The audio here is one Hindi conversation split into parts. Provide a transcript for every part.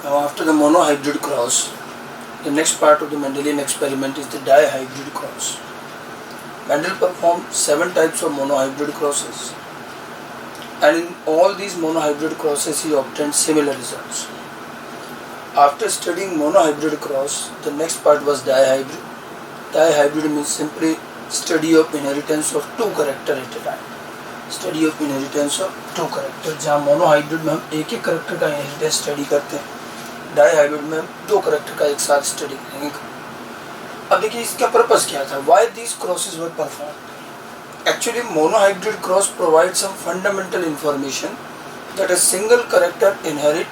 Now after the monohybrid cross, the next part of the Mendelian experiment is the dihybrid cross. Mendel performed 7 types of monohybrid crosses, and in all these monohybrid crosses he obtained similar results. After studying monohybrid cross, the next part was dihybrid. Dihybrid means simply study of inheritance of 2 character at a time. Study of inheritance of 2 character, जहाँ मोनोहाइब्रिड में हम एक एक करेक्टर का इनहेरिटेंस स्टडी करते हैं, डाईहाइब्रिड में हम 2 करेक्टर का एक साथ स्टडी करेंगे। अब देखिए इसका पर्पस क्या था, why these crosses were performed. Actually monohybrid cross provide some fundamental information that a single character inherit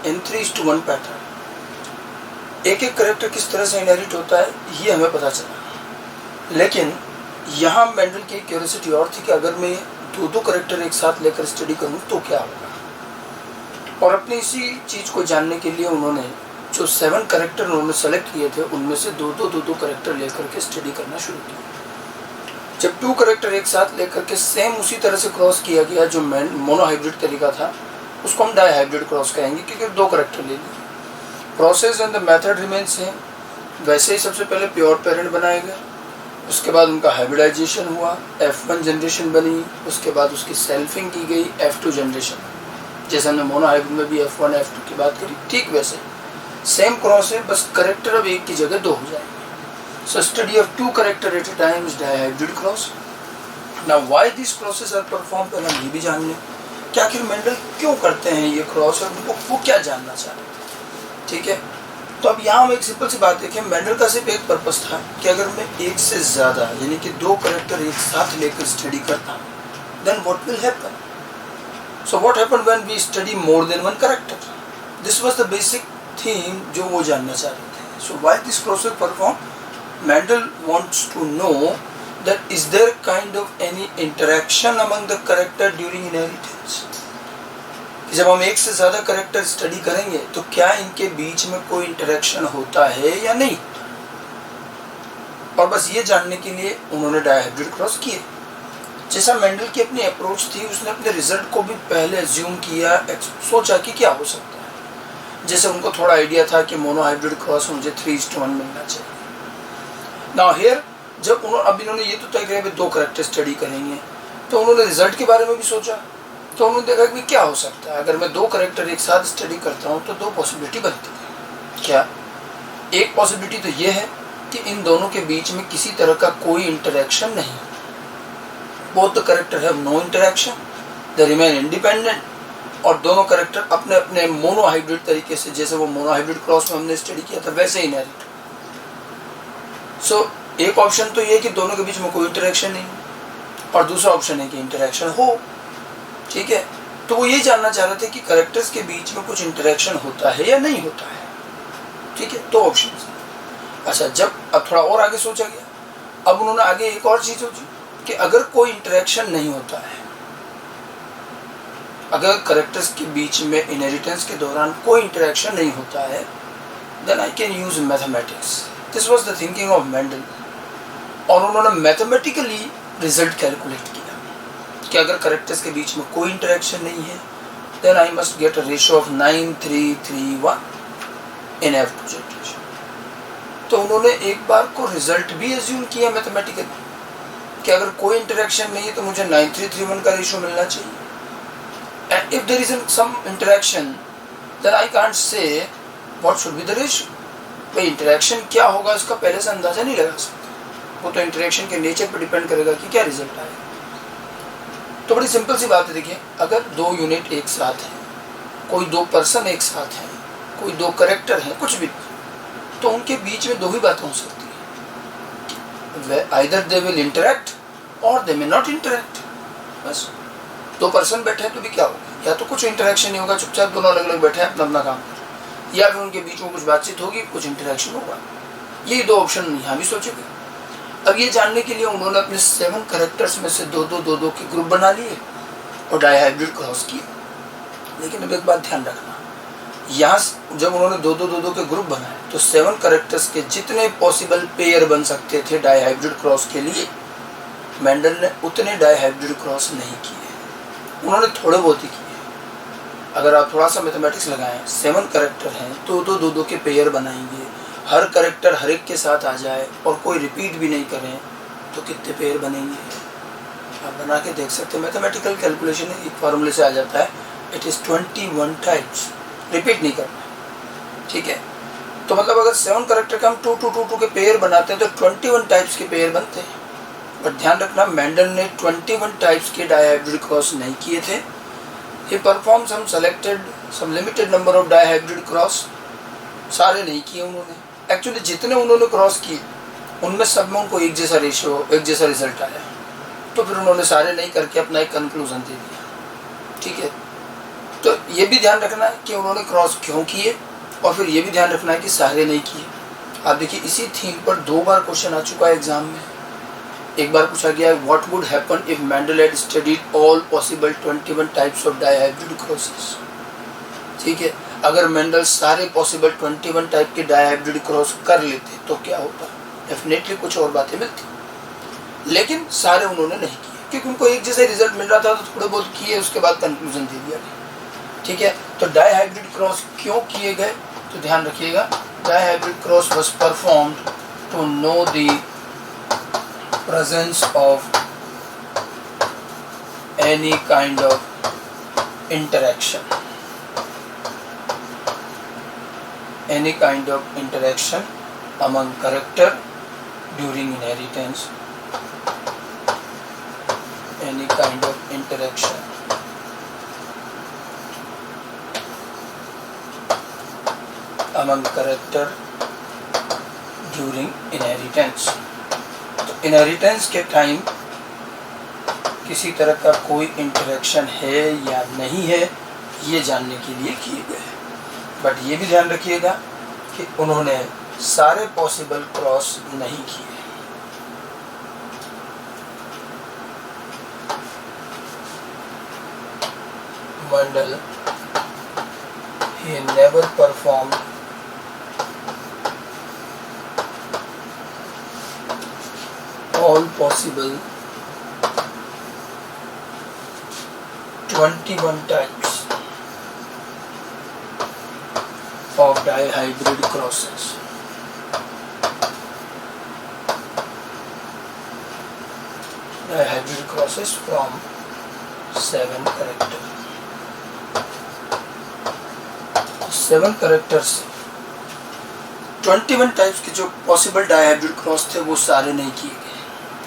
in 3:1 pattern. एक एक करेक्टर किस तरह से इनहेरिट होता है ये हमें पता चला, लेकिन यहाँ मेंडल की क्यूरियोसिटी और थी कि अगर मैं 2 करेक्टर एक साथ लेकर स्टडी करूँ तो क्या होगा। और अपनी इसी चीज़ को जानने के लिए उन्होंने जो 7 करेक्टर उन्होंने सेलेक्ट किए थे उनमें से 2 करेक्टर लेकर के स्टडी करना शुरू किया। जब 2 करेक्टर एक साथ लेकर के सेम उसी तरह से क्रॉस किया गया जो मोनोहाइब्रिड तरीका था, उसको हम डाईहाइब्रिड क्रॉस कहेंगे क्योंकि 2 करेक्टर ले लिए। Process and the method remain same. वैसे ही सबसे पहले प्योर पेरेंट बनाए गए, उसके बाद उनका हाइब्रिडाइजेशन हुआ, F1 जनरेशन बनी, उसके बाद उसकी सेल्फिंग की गई F2 जनरेशन। जैसे हमने मोनोहाइब्रिड में भी F1 F2 की बात करी, ठीक वैसे सेम क्रॉस है, बस करेक्टर अब एक की जगह 2 हो जाएंगे। So study of 2 character at a time is dihybrid cross. Now why this crosses are perform, पहले हम ये भी जान लें कि आखिर मेंडल क्यों करते हैं ये क्रॉस और उनको वो क्या जानना चाहते हैं। ठीक है, तो अब यहाँ हम एक सिंपल सी बात देखें, मेंडल का सिर्फ एक पर्पस था कि अगर मैं एक से ज़्यादा यानी कि 2 करेक्टर एक साथ लेकर स्टडी करता हूँ, then what will happen. So what happen when we study more than 1 character. This was the basic theme जो वो जानना चाह रहे थे। So why this crosses perform, Mendel wants to know that is there kind of any interaction among the character during inheritance. जब हम एक से ज़्यादा करेक्टर स्टडी करेंगे तो क्या इनके बीच में कोई इंटरेक्शन होता है या नहीं, और बस ये जानने के लिए उन्होंने डाईहाइब्रिड क्रॉस किए। जैसा मेंडल की अपनी अप्रोच थी, उसने अपने रिजल्ट को भी पहले अज्यूम किया, सोचा कि क्या हो सकता है। जैसे उनको थोड़ा आइडिया था कि मोनोहाइब्रिड क्रॉस मुझे 3:1 मिलना चाहिए। नाउ हियर जब अब इन्होंने ये तो तय किया 2 करेक्टर स्टडी करेंगे, तो उन्होंने रिजल्ट के बारे में भी सोचा। तो उन्होंने देखा कि क्या हो सकता है अगर मैं 2 करेक्टर एक साथ स्टडी करता हूँ, तो 2 पॉसिबिलिटी बनती है। क्या, एक पॉसिबिलिटी तो ये है कि इन दोनों के बीच में किसी तरह का कोई इंटरेक्शन नहीं, both the character have no interaction, they remain independent, और दोनों करेक्टर अपने अपने मोनोहाइब्रिड तरीके से, जैसे वो मोनोहाइब्रिड क्रॉस में हमने स्टडी किया था वैसे ही इनहेरिट। सो एक ऑप्शन तो ये कि दोनों के बीच में कोई इंटरेक्शन नहीं, और दूसरा ऑप्शन है कि इंटरेक्शन हो। ठीक है, तो वो ये जानना चाह रहे थे कि करेक्टर्स के बीच में कुछ इंटरेक्शन होता है या नहीं होता है। ठीक है, 2 ऑप्शन। अच्छा, जब अब थोड़ा और आगे सोचा गया, अब उन्होंने आगे एक और चीज सोची कि अगर कोई इंटरेक्शन नहीं होता है, अगर करेक्टर्स के बीच में इनहेरिटेंस के दौरान कोई इंटरेक्शन नहीं होता है, then I can use mathematics. This was the thinking of Mendel, और उन्होंने मैथमेटिकली रिजल्ट कैलकुलेट किया कि अगर करेक्टर्स के बीच में कोई इंटरेक्शन नहीं है, then I must get a ratio of 9:3:1 in F2 generation. तो उन्होंने एक बार को रिजल्ट भी एज्यूम किया मैथमेटिकली कि अगर कोई इंटरेक्शन नहीं है तो मुझे 9:3:1 का रेशियो मिलना चाहिए। And if there is some interaction, then I can't say what should be the ratio. भाई इंटरेक्शन क्या होगा इसका पहले से अंदाजा नहीं लगा सकते, वो तो इंटरेक्शन के नेचर पर डिपेंड करेगा कि क्या रिजल्ट आएगा। तो बड़ी सिंपल सी बात है, देखिए अगर 2 यूनिट एक साथ हैं, कोई 2 पर्सन एक साथ हैं, कोई 2 करेक्टर हैं, कुछ भी, तो उनके बीच में 2 ही बातें हो सकती है, आइदर दे विल इंटरेक्ट और दे मे नॉट इंटरेक्ट। बस 2 पर्सन बैठे हैं तो भी क्या होगा, या तो कुछ इंटरेक्शन नहीं होगा, चुपचाप दोनों अलग अलग बैठे हैं अपना अपना काम कर, या फिर उनके बीच में कुछ बातचीत होगी, कुछ इंटरेक्शन होगा। ये 2 ऑप्शन यहाँ भी सोचेंगे। अब ये जानने के लिए उन्होंने अपने 7 करेक्टर्स में से 2 के ग्रुप बना लिए और डाईहाइब्रिड क्रॉस किए। लेकिन अब एक बात ध्यान रखना, यहाँ जब उन्होंने 2 के ग्रुप बनाए तो 7 करेक्टर्स के जितने पॉसिबल पेयर बन सकते थे डाईहाइब्रिड क्रॉस के लिए, मेंडल ने उतने डाईहाइब्रिड क्रॉस नहीं किए, उन्होंने थोड़े बहुत ही किए। अगर आप थोड़ा सा मैथमेटिक्स लगाएं, 7 करेक्टर हैं तो दो दो के पेयर बनाएंगे, हर करेक्टर हर एक के साथ आ जाए और कोई रिपीट भी नहीं करें तो कितने पेयर बनेंगे? आप बना के देख सकते हैं। मैथमेटिकल कैलकुलेशन एक फार्मूले से आ जाता है, इट इज़ 21 टाइप्स, रिपीट नहीं करना, ठीक है। तो मतलब अगर 7 करेक्टर के हम 2 2 2 2 के पेयर बनाते हैं तो 21 टाइप्स के पेयर बनते हैं। बट ध्यान रखना, मेंडल ने 21 टाइप्स के डायहाइब्रिड क्रॉस नहीं किए थे। He perform some limited number of dihybrid cross, सारे नहीं किए उन्होंने। एक्चुअली जितने उन्होंने क्रॉस किए उनमें सब में उनको एक जैसा रेशियो, एक जैसा रिजल्ट आया, तो फिर उन्होंने सारे नहीं करके अपना एक कंक्लूजन दे दिया, ठीक है। तो ये भी ध्यान रखना है कि उन्होंने क्रॉस क्यों किए, और फिर ये भी ध्यान रखना है कि सारे नहीं किए। आप देखिए इसी थीम पर 2 बार क्वेश्चन आ चुका है एग्जाम में। एक बार पूछा गया what would happen if Mendel had studied all possible 21 types of dihybrid crosses, ठीक है। अगर मेंडल सारे पॉसिबल 21 टाइप के डायहाइब्रिड क्रॉस कर लेते तो क्या होता? डेफिनेटली कुछ और बातें मिलती, लेकिन सारे उन्होंने नहीं किए क्योंकि उनको एक जैसे रिजल्ट मिल रहा था, तो थोड़े बहुत किए, उसके बाद कंक्लूजन दे दिया, ठीक है। तो डायहाइब्रिड क्रॉस क्यों किए गए, तो ध्यान रखिएगा, dihybrid cross was performed to know the presence of any kind of interaction, among character during inheritance, any kind of interaction among character during inheritance। Inheritance के टाइम किसी तरह का कोई इंटरेक्शन है या नहीं है, ये जानने के लिए किए गए। बट ये भी ध्यान रखिएगा कि उन्होंने सारे पॉसिबल क्रॉस नहीं किए। Mendel he never performed all possible 21 types of dihybrid crosses. Dihybrid crosses from 7 characters. 7 characters 21 types के जो पॉसिबल डायहाइब्रिड क्रॉस थे वो सारे नहीं किए गए,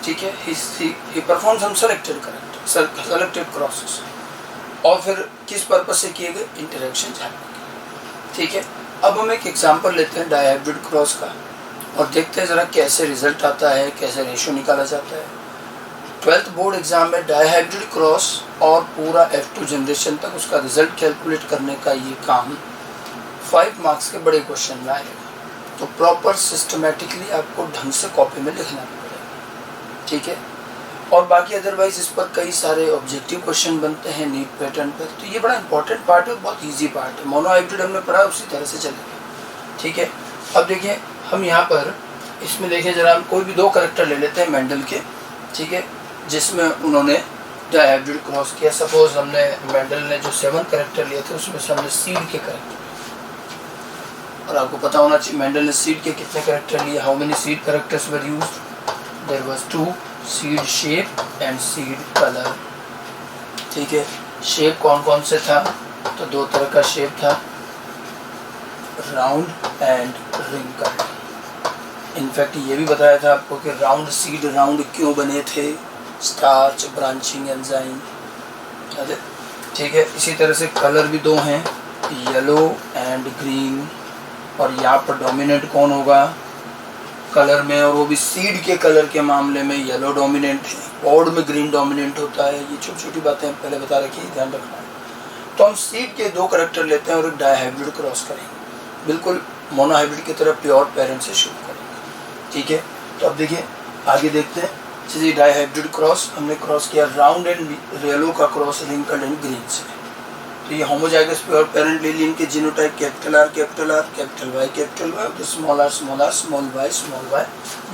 ठीक है। ही परफॉर्म सम सेलेक्टेड क्रॉसेस, और फिर किस पर्पस से किए गए? इंटरेक्शन जानने के, ठीक है। अब हम एक एग्जांपल लेते हैं डायहाइब्रिड क्रॉस का और देखते हैं ज़रा कैसे रिजल्ट आता है, कैसे रेशियो निकाला जाता है। 12th बोर्ड एग्जाम में डायहाइब्रिड क्रॉस और पूरा F2 जनरेशन तक उसका रिजल्ट कैलकुलेट करने का ये काम 5 मार्क्स के बड़े क्वेश्चन में आएगा। तो प्रॉपर सिस्टमेटिकली आपको ढंग से कॉपी में लिखना भी पड़ेगा, ठीक है। और बाकी अदरवाइज इस पर कई सारे ऑब्जेक्टिव क्वेश्चन बनते हैं नीट पैटर्न पर, तो ये बड़ा इंपॉर्टेंट पार्ट है, बहुत इजी पार्ट है। मोनो हाइब्रिड हमने पढ़ा, उसी तरह से चलेगा, ठीक है। अब देखिए हम यहाँ पर इसमें देखिए जरा, हम कोई भी 2 कैरेक्टर ले लेते हैं मेंडल के, ठीक है, जिसमें उन्होंने डायहाइब्रिड क्रॉस किया। सपोज हमने मेंडल ने जो 7 कैरेक्टर लिए थे उसमें से हमने सीड के कैरेक्टर, और आपको पता होना चाहिए मेंडल ने सीड के कितने कैरेक्टर लिए। How many seed characters were used? There was 2, seed shape and seed colour, ठीक है। शेप कौन कौन से था? तो 2 तरह का शेप था, राउंड एंड रिंकल्ड। इनफैक्ट ये भी बताया था आपको कि राउंड सीड राउंड क्यों बने थे? स्टार्च ब्रांचिंग एंजाइम, ठीक है। इसी तरह से कलर भी 2 हैं, येलो एंड ग्रीन, और यहाँ पर डोमिनेंट कौन होगा कलर में, और वो भी सीड के कलर के मामले में येलो डोमिनेंट है, पॉड में ग्रीन डोमिनेंट होता है। ये छोटी छोटी बातें हम पहले बता रखी, ध्यान रखना है। तो हम सीड के 2 कैरेक्टर लेते हैं और एक डायहाइब्रिड क्रॉस करेंगे, बिल्कुल मोनोहाइब्रिड की तरह प्योर पेरेंट से शुरू करेंगे, ठीक है। तो अब देखिए आगे देखते हैं। जैसे डायहाइब्रिड क्रॉस हमने क्रॉस किया राउंड एंड येलो का क्रॉस रिंकल्ड एंड ग्रीन से, तो ये होमोजाइगस प्योर पेरेंट ले ली। इनके genotype capital R capital Y तो स्मॉल आर स्मॉल वाई,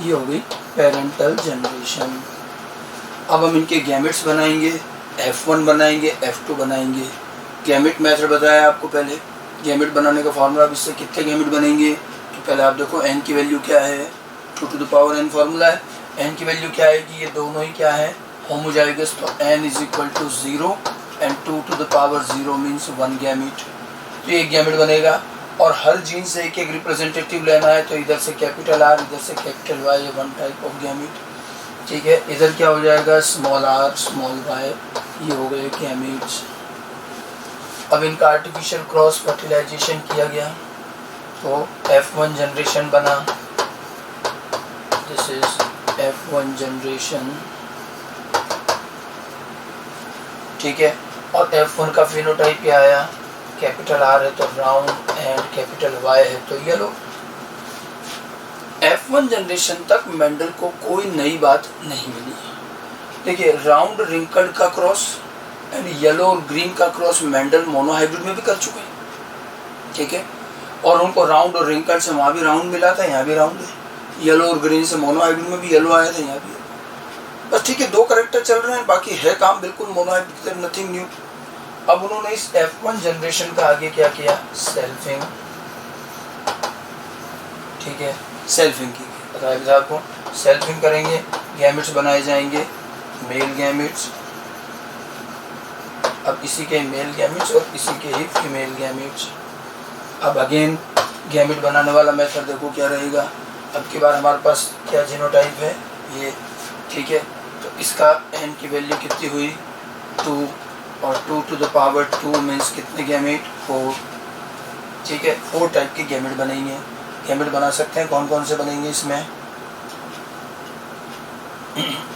ये हो गई पेरेंटल जनरेशन। अब हम इनके गैमेट्स बनाएंगे, F1 बनाएंगे, F2 बनाएंगे, गैमेट मेथड बताया आपको पहले। गैमेट बनाने का फॉर्मूला, अब इससे कितने गैमेट बनेंगे तो पहले आप देखो n की वैल्यू क्या है, 2 to the power n formula है। n की वैल्यू क्या है कि ये दोनों ही क्या है, होमोजाइगस, तो n is equal to 0 and 2 to the power 0 means 1 gamete, तो एक गैमेट बनेगा। और हर जीन से एक एक रिप्रेजेंटेटिव लेना है, तो इधर से कैपिटल R, इधर से कैपिटल Y, ये 1 टाइप ऑफ गैमेट, ठीक है। इधर क्या हो जाएगा, स्मॉल r स्मॉल y, ये हो गए गैमेट्स। अब इनका आर्टिफिशियल क्रॉस फर्टिलाइजेशन किया गया तो F1 जनरेशन बना, दिस इज F1 जनरेशन, ठीक है। और F1 का फिनोटाइप क्या आया, कैपिटल R है तो राउंड एंड कैपिटल Y है तो येलो। F1 जनरेशन तक मेंडल को कोई नई बात नहीं मिली। देखिए राउंड रिंकल्ड का क्रॉस एंड येलो और ग्रीन का क्रॉस मेंडल मोनोहाइब्रिड में भी कर चुके हैं, ठीक है। और उनको राउंड और रिंकल्ड से वहाँ भी राउंड मिला था, यहाँ भी राउंड है। येलो और ग्रीन से मोनोहाइब्रिड में भी येलो आया था, यहाँ भी, बस ठीक है, 2 करेक्टर चल रहे हैं, बाकी है काम बिल्कुल मोनोहाइब्रिड की तरह, नथिंग न्यू। अब उन्होंने इस F1 जनरेशन का आगे क्या किया, सेल्फिंग, ठीक है, सेल्फिंग की, बताया था आपको, सेल्फिंग करेंगे, गैमेट्स बनाए जाएंगे, मेल गैमेट्स, अब इसी के मेल गैमेट्स और इसी के ही फीमेल गैमेट्स। अब अगेन गैमेट बनाने वाला मेथड देखो क्या रहेगा, अब की बार हमारे पास क्या जीनोटाइप है ये, ठीक है। तो इसका n की वैल्यू कितनी हुई, 2, और 2 to the power 2 मीन्स कितने गैमेट, 4, ठीक है। 4 टाइप के गैमेट बनेंगे। गैमेट बना सकते हैं, कौन कौन से बनेंगे इसमें,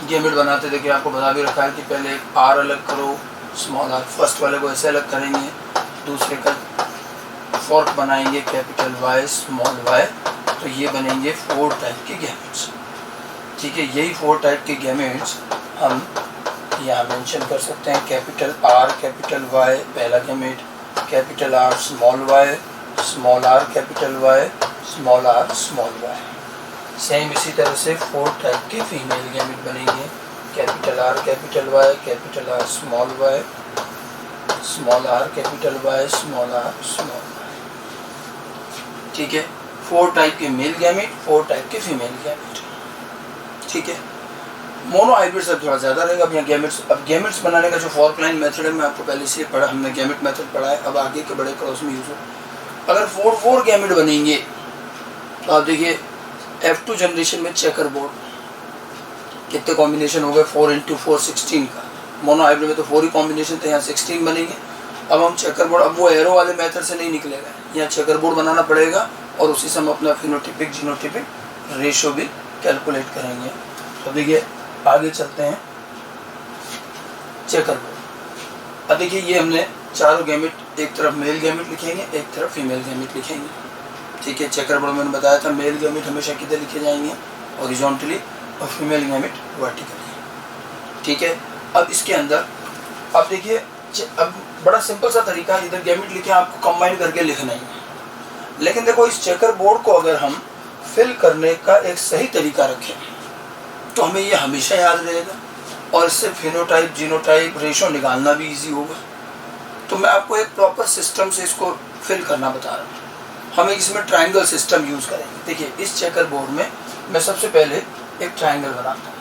गैमेट बनाते देखिए आपको बता भी रखा है कि पहले एक R अलग करो, स्मॉल r, फर्स्ट वाले को ऐसे अलग करेंगे, दूसरे का फॉर्क बनाएंगे कैपिटल Y स्मॉल y, तो ये बनेंगे 4 टाइप के गैमेट्स, ठीक है। यही 4 टाइप के गैमेट्स हम यहाँ मेंशन कर सकते हैं, कैपिटल R कैपिटल Y पहला gamete, capital R small y, small r capital Y, small r small y। Same इसी तरह से 4 टाइप के फीमेल गैमेट बनेंगे, capital R capital Y, capital R small y, small r capital Y, small r small y, ठीक है। 4 टाइप के मेल गैमेट, 4 टाइप के फीमेल गैमेट, ठीक है। मोनोहाइब्रिड से थोड़ा ज़्यादा रहेगा। अब यहाँ गैमेट्स, अब गैमेट्स बनाने का जो फॉर्क लाइन मेथड है मैं आपको पहले से पढ़ा, हमने गैमेट मेथड पढ़ा है, अब आगे के बड़े क्रॉस में यूज़ हो। अगर 4 गैमेट बनेंगे तो आप देखिए F2 जनरेशन में चेकर बोर्ड कितने कॉम्बिनेशन हो गए, 4 × 4 16 का। मोनोहाइब्रिड में तो 4 ही कॉम्बिनेशन थे, यहाँ 16 बनेंगे। अब हम चेकर बोर्ड, अब वो एरो वाले मेथड से नहीं निकलेगा, यहाँ चेकर बोर्ड बनाना पड़ेगा और उसी से हम अपना फिनोटिपिक जीनोटिपिक रेशो भी कैलकुलेट करेंगे। तो देखिए आगे चलते हैं, चेकर बोर्ड। अब देखिए ये हमने चारों गैमेट, एक तरफ मेल गैमेट लिखेंगे, एक तरफ फीमेल गैमेट लिखेंगे, ठीक है। चेकर बोर्ड मैंने बताया था मेल गैमेट हमेशा किधर लिखे जाएंगे, हॉरिजॉन्टली, और फीमेल गैमेट वर्टिकली, ठीक है। अब इसके अंदर अब देखिए, अब बड़ा सिंपल सा तरीका, इधर गैमेट लिखे आपको कंबाइन करके लिखना ही है, लेकिन देखो इस चेकर बोर्ड को अगर हम फिल करने का एक सही तरीका रखें तो हमें ये हमेशा याद रहेगा और इससे फिनोटाइप जीनोटाइप रेशो निकालना भी इजी होगा। तो मैं आपको एक प्रॉपर सिस्टम से इसको फिल करना बता रहा हूँ। हम इसमें ट्रायंगल सिस्टम यूज़ करेंगे। देखिए इस चेकर बोर्ड में मैं सबसे पहले एक ट्रायंगल बनाता हूँ,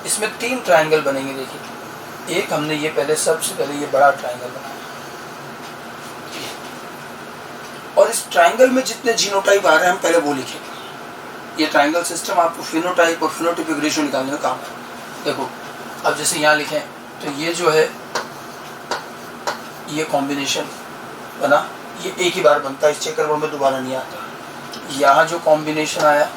इसमें 3 ट्रायंगल बनेंगे। देखिए एक हमने ये पहले, सबसे पहले ये बड़ा ट्रायंगल बनाया और इस ट्रायंगल में जितने जीनोटाइप आ रहे हैं हम पहले वो लिखेंगे। ये ट्रायंगल सिस्टम आपको फिनोटाइप और फिनोटिपिक रेशियो निकालने में काम है। देखो अब जैसे यहाँ लिखें तो ये जो है ये कॉम्बिनेशन बना, ये एक ही बार बनता है, इस चेकर बोर्ड में दोबारा नहीं आता। यहाँ जो कॉम्बिनेशन आया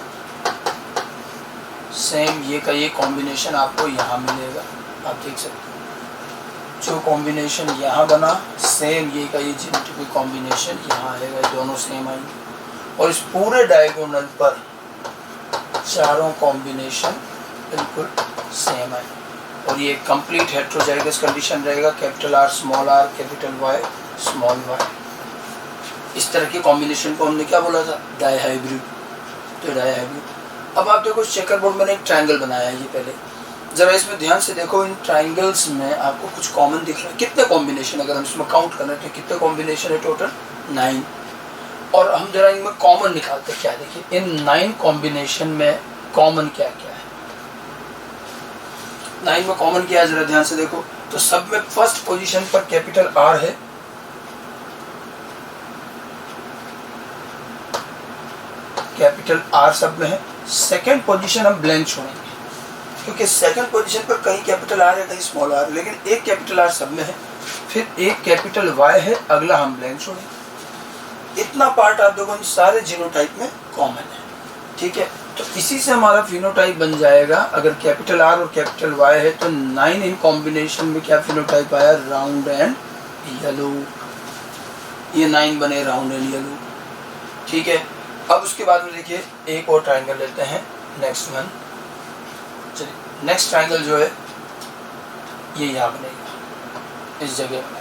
सेम ये का ये कॉम्बिनेशन आपको यहाँ मिलेगा, आप देख सकते हो। जो कॉम्बिनेशन यहाँ बना सेम ये का ये जीनोटाइपिक कॉम्बिनेशन यहाँ आएगा, दोनों सेम आएंगे। और इस पूरे डायगोनल पर चारों कॉम्बिनेशन बिल्कुल सेम है और ये कंप्लीट हेट्रोजाइगस कंडीशन रहेगा, capital R small r capital Y small y। इस तरह के कॉम्बिनेशन को हमने क्या बोला था, डाईहाइब्रिड। तो डाईहाइब्रिड। अब आप देखो चेकर बोर्ड मैंने एक ट्रायंगल बनाया है, ये पहले जरा इसमें ध्यान से देखो, इन ट्राइंगल्स में आपको कुछ कॉमन दिख रहा है। कितने कॉम्बिनेशन, अगर हम इसमें काउंट करें तो कितने कॉम्बिनेशन है टोटल? 9। और हम जरा इनमें कॉमन निकालते हैं। क्या देखिए, इन 9 कॉम्बिनेशन में कॉमन क्या क्या है? 9 में कॉमन क्या है, जरा ध्यान से देखो। तो सब में फर्स्ट पोजीशन पर कैपिटल आर है, कैपिटल आर सब में है। सेकंड पोजीशन हम ब्लैंक छोड़ेंगे, क्योंकि सेकंड पोजीशन पर कहीं कैपिटल आर है, कहीं स्मॉल आर, लेकिन एक कैपिटल आर सब में है। फिर एक कैपिटल वाई है, अगला हम ब्लैंक छोड़ेंगे। इतना पार्ट आप देखो इन सारे जीनोटाइप में कॉमन है, ठीक है। तो इसी से हमारा फिनोटाइप बन जाएगा। अगर कैपिटल आर और कैपिटल वाई है तो 9 इन कॉम्बिनेशन में क्या फिनोटाइप आया? Round and yellow. ये 9 बने राउंड एंड येलो, ठीक है। अब उसके बाद में देखिए एक और ट्राइंगल लेते हैं, नेक्स्ट वन। चलिए नेक्स्ट ट्राइंगल जो है ये यहाँ बनेगा, इस जगह पर।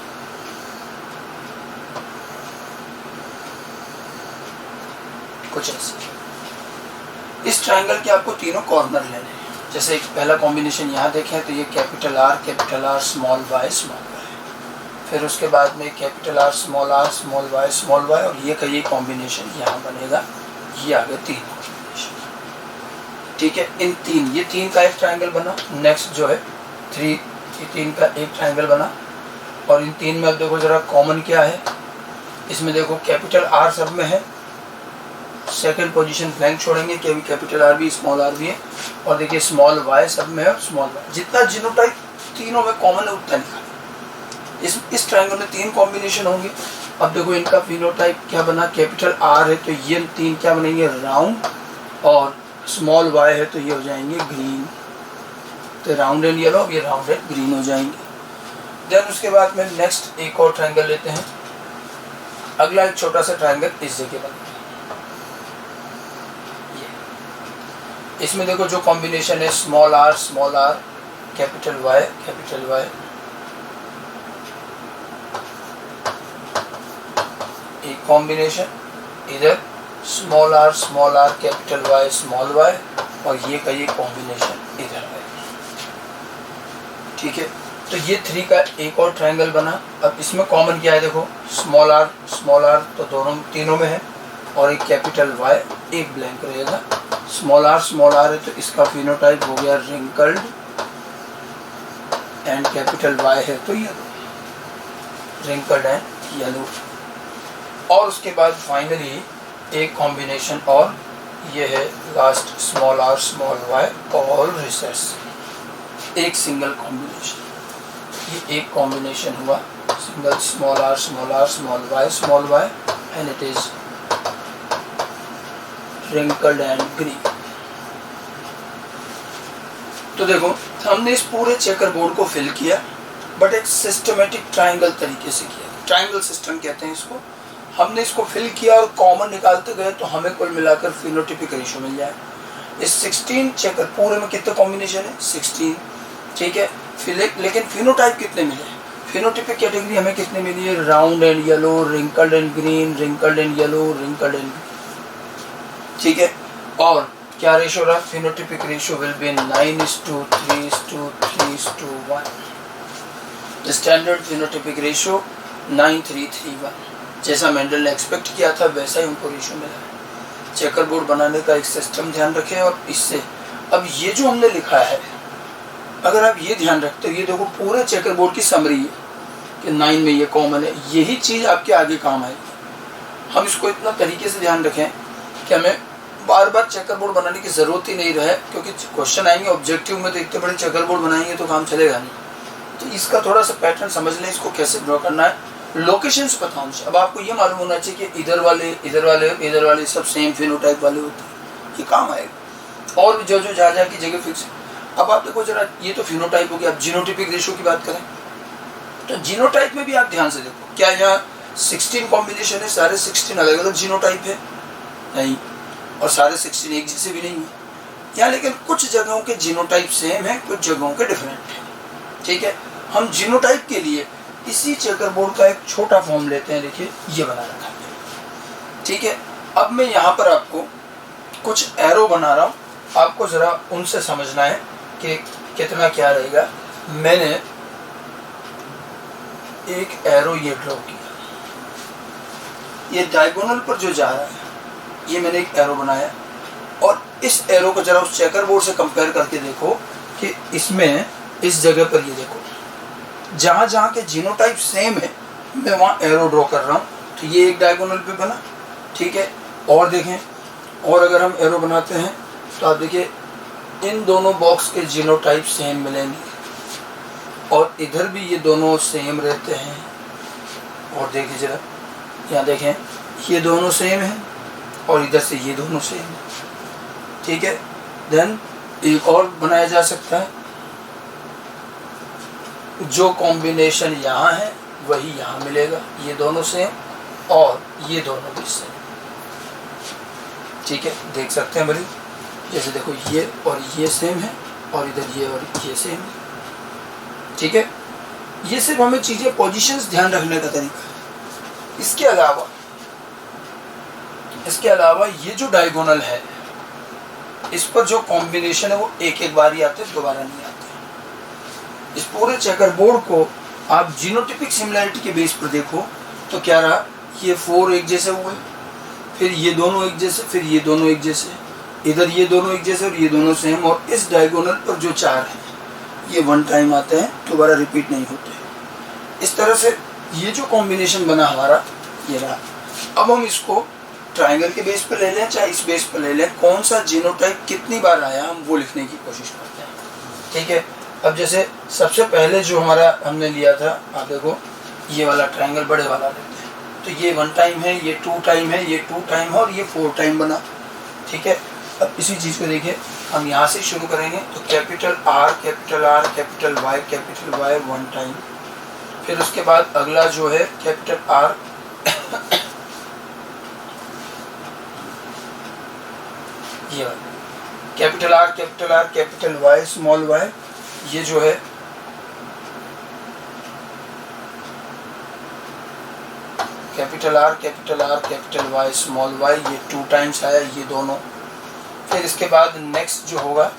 कुछ ऐसे इस ट्राइंगल के आपको तीनों कॉर्नर लेने हैं। जैसे एक पहला कॉम्बिनेशन यहाँ देखें तो ये capital R small y small y, फिर उसके बाद में capital R small y small y, और ये का ये कॉम्बिनेशन यहाँ बनेगा। ये आगे 3 कॉम्बिनेशन, ठीक है। इन 3 ये 3 का एक ट्राइंगल बना। नेक्स्ट जो है 3, ये 3 का एक ट्राइंगल बना। और इन 3 में अब देखो जरा कॉमन क्या है। इसमें देखो कैपिटल आर सब में है, सेकंड पोजीशन ब्लैंक छोड़ेंगे, क्योंकि कैपिटल आर भी स्मॉल आर भी है। और देखिए स्मॉल वाई सब में है और स्मॉल वाई। जितना जीनोटाइप तीनों में कॉमन है उतना निकालें। इस ट्राइंगल में 3 कॉम्बिनेशन होंगे। अब देखो इनका फिनोटाइप क्या बना, कैपिटल आर है तो ये 3 क्या बनेंगे? राउंड, और स्मॉल वाई है तो ये हो जाएंगे ग्रीन। तो राउंड एंड येलो, ये राउंड एंड ग्रीन हो जाएंगे। देन उसके बाद में नेक्स्ट एक और ट्राइंगल लेते हैं। अगला एक छोटा सा ट्राइंगल इस जगह बनेगा। इसमें देखो जो कॉम्बिनेशन है स्मॉल आर कैपिटल वाई, एक कॉम्बिनेशन इधर small r capital Y small y, और ये का ये कॉम्बिनेशन इधर है, ठीक है। तो ये 3 का एक और ट्राइंगल बना। अब इसमें कॉमन क्या है देखो, स्मॉल आर तो दोनों तीनों में है, और एक कैपिटल वाई, एक ब्लैंक रहेगा। स्मॉल आर है तो इसका फिनोटाइप हो गया रिंकल्ड, एंड कैपिटल वाई है तो येलो, रिंकल्ड एंड येलो। और उसके बाद फाइनली एक कॉम्बिनेशन और, ये है last small y all recess, एक सिंगल कॉम्बिनेशन। ये एक कॉम्बिनेशन हुआ single small r small y and it is wrinkled and green। तो देखो हमने इस पूरे चेकर बोर्ड को फिल किया, बट एक सिस्टमेटिक ट्राइंगल तरीके से किया। ट्राइंगल सिस्टम कहते हैं इसको। हमने इसको फिल किया और कॉमन निकालते गए तो हमें कुल मिलाकर फिनोटिपिक रेशियो मिल जाए। इस 16 चेकर पूरे में कितने कॉम्बिनेशन है? 16, ठीक है। लेकिन फिनोटाइप कितने मिले? फिनोटिपिक कैटेगरी हमें कितने मिली है? Round and yellow, wrinkled and green, wrinkled and yellow, wrinkled and, ठीक है। और क्या रेशो रहा? Phenotypic ratio will be 9:3:3:1। Standard phenotypic ratio 9:3:3:1। जैसा मेंडल ने एक्सपेक्ट किया था वैसा ही उनको रेशो मिला है। चेकर बोर्ड बनाने का एक सिस्टम ध्यान रखें। और इससे अब ये जो हमने लिखा है, अगर आप ये ध्यान रखते हो, ये देखो पूरे चेकर बोर्ड की समरी है कि 9 में ये कॉमन है। यही चीज़ आपके आगे काम आएगी। हम इसको इतना तरीके से ध्यान रखें कि हमें बार बार चेकर बोर्ड बनाने की ज़रूरत ही नहीं रहे, क्योंकि क्वेश्चन आएंगे ऑब्जेक्टिव में तो इतने बड़े चेकर बोर्ड बनाएंगे तो काम चलेगा नहीं। तो इसका थोड़ा सा पैटर्न समझ लें, इसको कैसे ड्रॉ करना है। लोकेशंस बताऊँ, अब आपको ये मालूम होना चाहिए कि इधर वाले सब सेम फिनोटाइप वाले होते हैं, ये काम आएगा। और जो जहाँ की जगह फिक्स है। अब आप देखो जरा, ये तो फिनोटाइप हो गया। अब जीनोटिपिक रेशियो की बात करें तो जीनोटाइप में भी आप ध्यान से देखो, क्या यहाँ 16 कॉम्बिनेशन है? सारे 16 अलग अलग जीनोटाइप है? नहीं। और सारे 16 एक जैसे भी नहीं है यहाँ, लेकिन कुछ जगहों के जीनोटाइप सेम है, कुछ जगहों के डिफरेंट है, ठीक है। हम जीनोटाइप के लिए इसी चेकर बोर्ड का एक छोटा फॉर्म लेते हैं। देखिए ये बना रखा है, ठीक है। अब मैं यहाँ पर आपको कुछ एरो बना रहा हूँ, आपको ज़रा उनसे समझना है कि कितना क्या रहेगा, मैंने एक एरो ये ड्रॉ किया, ये डायगोनल पर जो जा रहा है ये मैंने एक एरो बनाया, और इस एरो को जरा उस चेकर बोर्ड से कंपेयर करके देखो कि इसमें इस जगह पर ये देखो जहाँ जहाँ के जीनोटाइप सेम है मैं वहाँ एरो ड्रॉ कर रहा हूँ, तो ये एक डायगोनल पे बना, ठीक है। और देखें, और अगर हम एरो बनाते हैं तो आप देखिए इन दोनों बॉक्स के जीनोटाइप सेम मिलेंगे, और इधर भी ये दोनों सेम रहते हैं, और देखिए जरा यहाँ देखें ये दोनों सेम हैं और इधर से ये दोनों सेम हैं, ठीक है। देन एक और बनाया जा सकता है, जो कॉम्बिनेशन यहाँ है वही यहाँ मिलेगा, ये दोनों सेम और ये दोनों भी सेम, ठीक है। देख सकते हैं बड़ी, जैसे देखो ये और ये सेम है और इधर ये और ये सेम है, ठीक है। ये सिर्फ हमें चीज़ें पोजीशंस ध्यान रखने का तरीका है। इसके अलावा ये जो डायगोनल है इस पर जो कॉम्बिनेशन है वो एक एक बार ही आते हैं, दोबारा नहीं आते। इस पूरे चेकर बोर्ड को आप जीनोटिपिक सिमिलैरिटी के बेस पर देखो तो क्या रहा, ये 4 एक जैसे हुए, फिर ये दोनों एक जैसे, फिर ये दोनों एक जैसे, इधर ये दोनों एक जैसे और ये दोनों सेम, और इस डायगोनल पर जो 4 हैं ये 1 टाइम आते हैं, दोबारा रिपीट नहीं होते। इस तरह से ये जो कॉम्बिनेशन बना हमारा ये रहा। अब हम इसको ट्राइंगल के बेस पर ले लें चाहे इस बेस पर ले लें, कौन सा जीनोटाइप कितनी बार आया हम वो लिखने की कोशिश करते हैं, ठीक है। अब जैसे सबसे पहले जो हमारा हमने लिया था, आप देखो ये वाला ट्राइंगल बड़े वाला लेते हैं, तो ये 1 टाइम है, ये 2 टाइम है, ये 2 टाइम है और ये 4 टाइम बना, ठीक है। अब इसी चीज़ को देखिए, हम यहाँ से शुरू करेंगे तो capital R capital R capital Y 1 time, फिर उसके बाद अगला जो है कैपिटल R ये capital R capital Y small y, ये जो है capital R capital Y small y, ये 2 टाइम्स आया ये दोनों। फिर इसके बाद नेक्स्ट जो होगा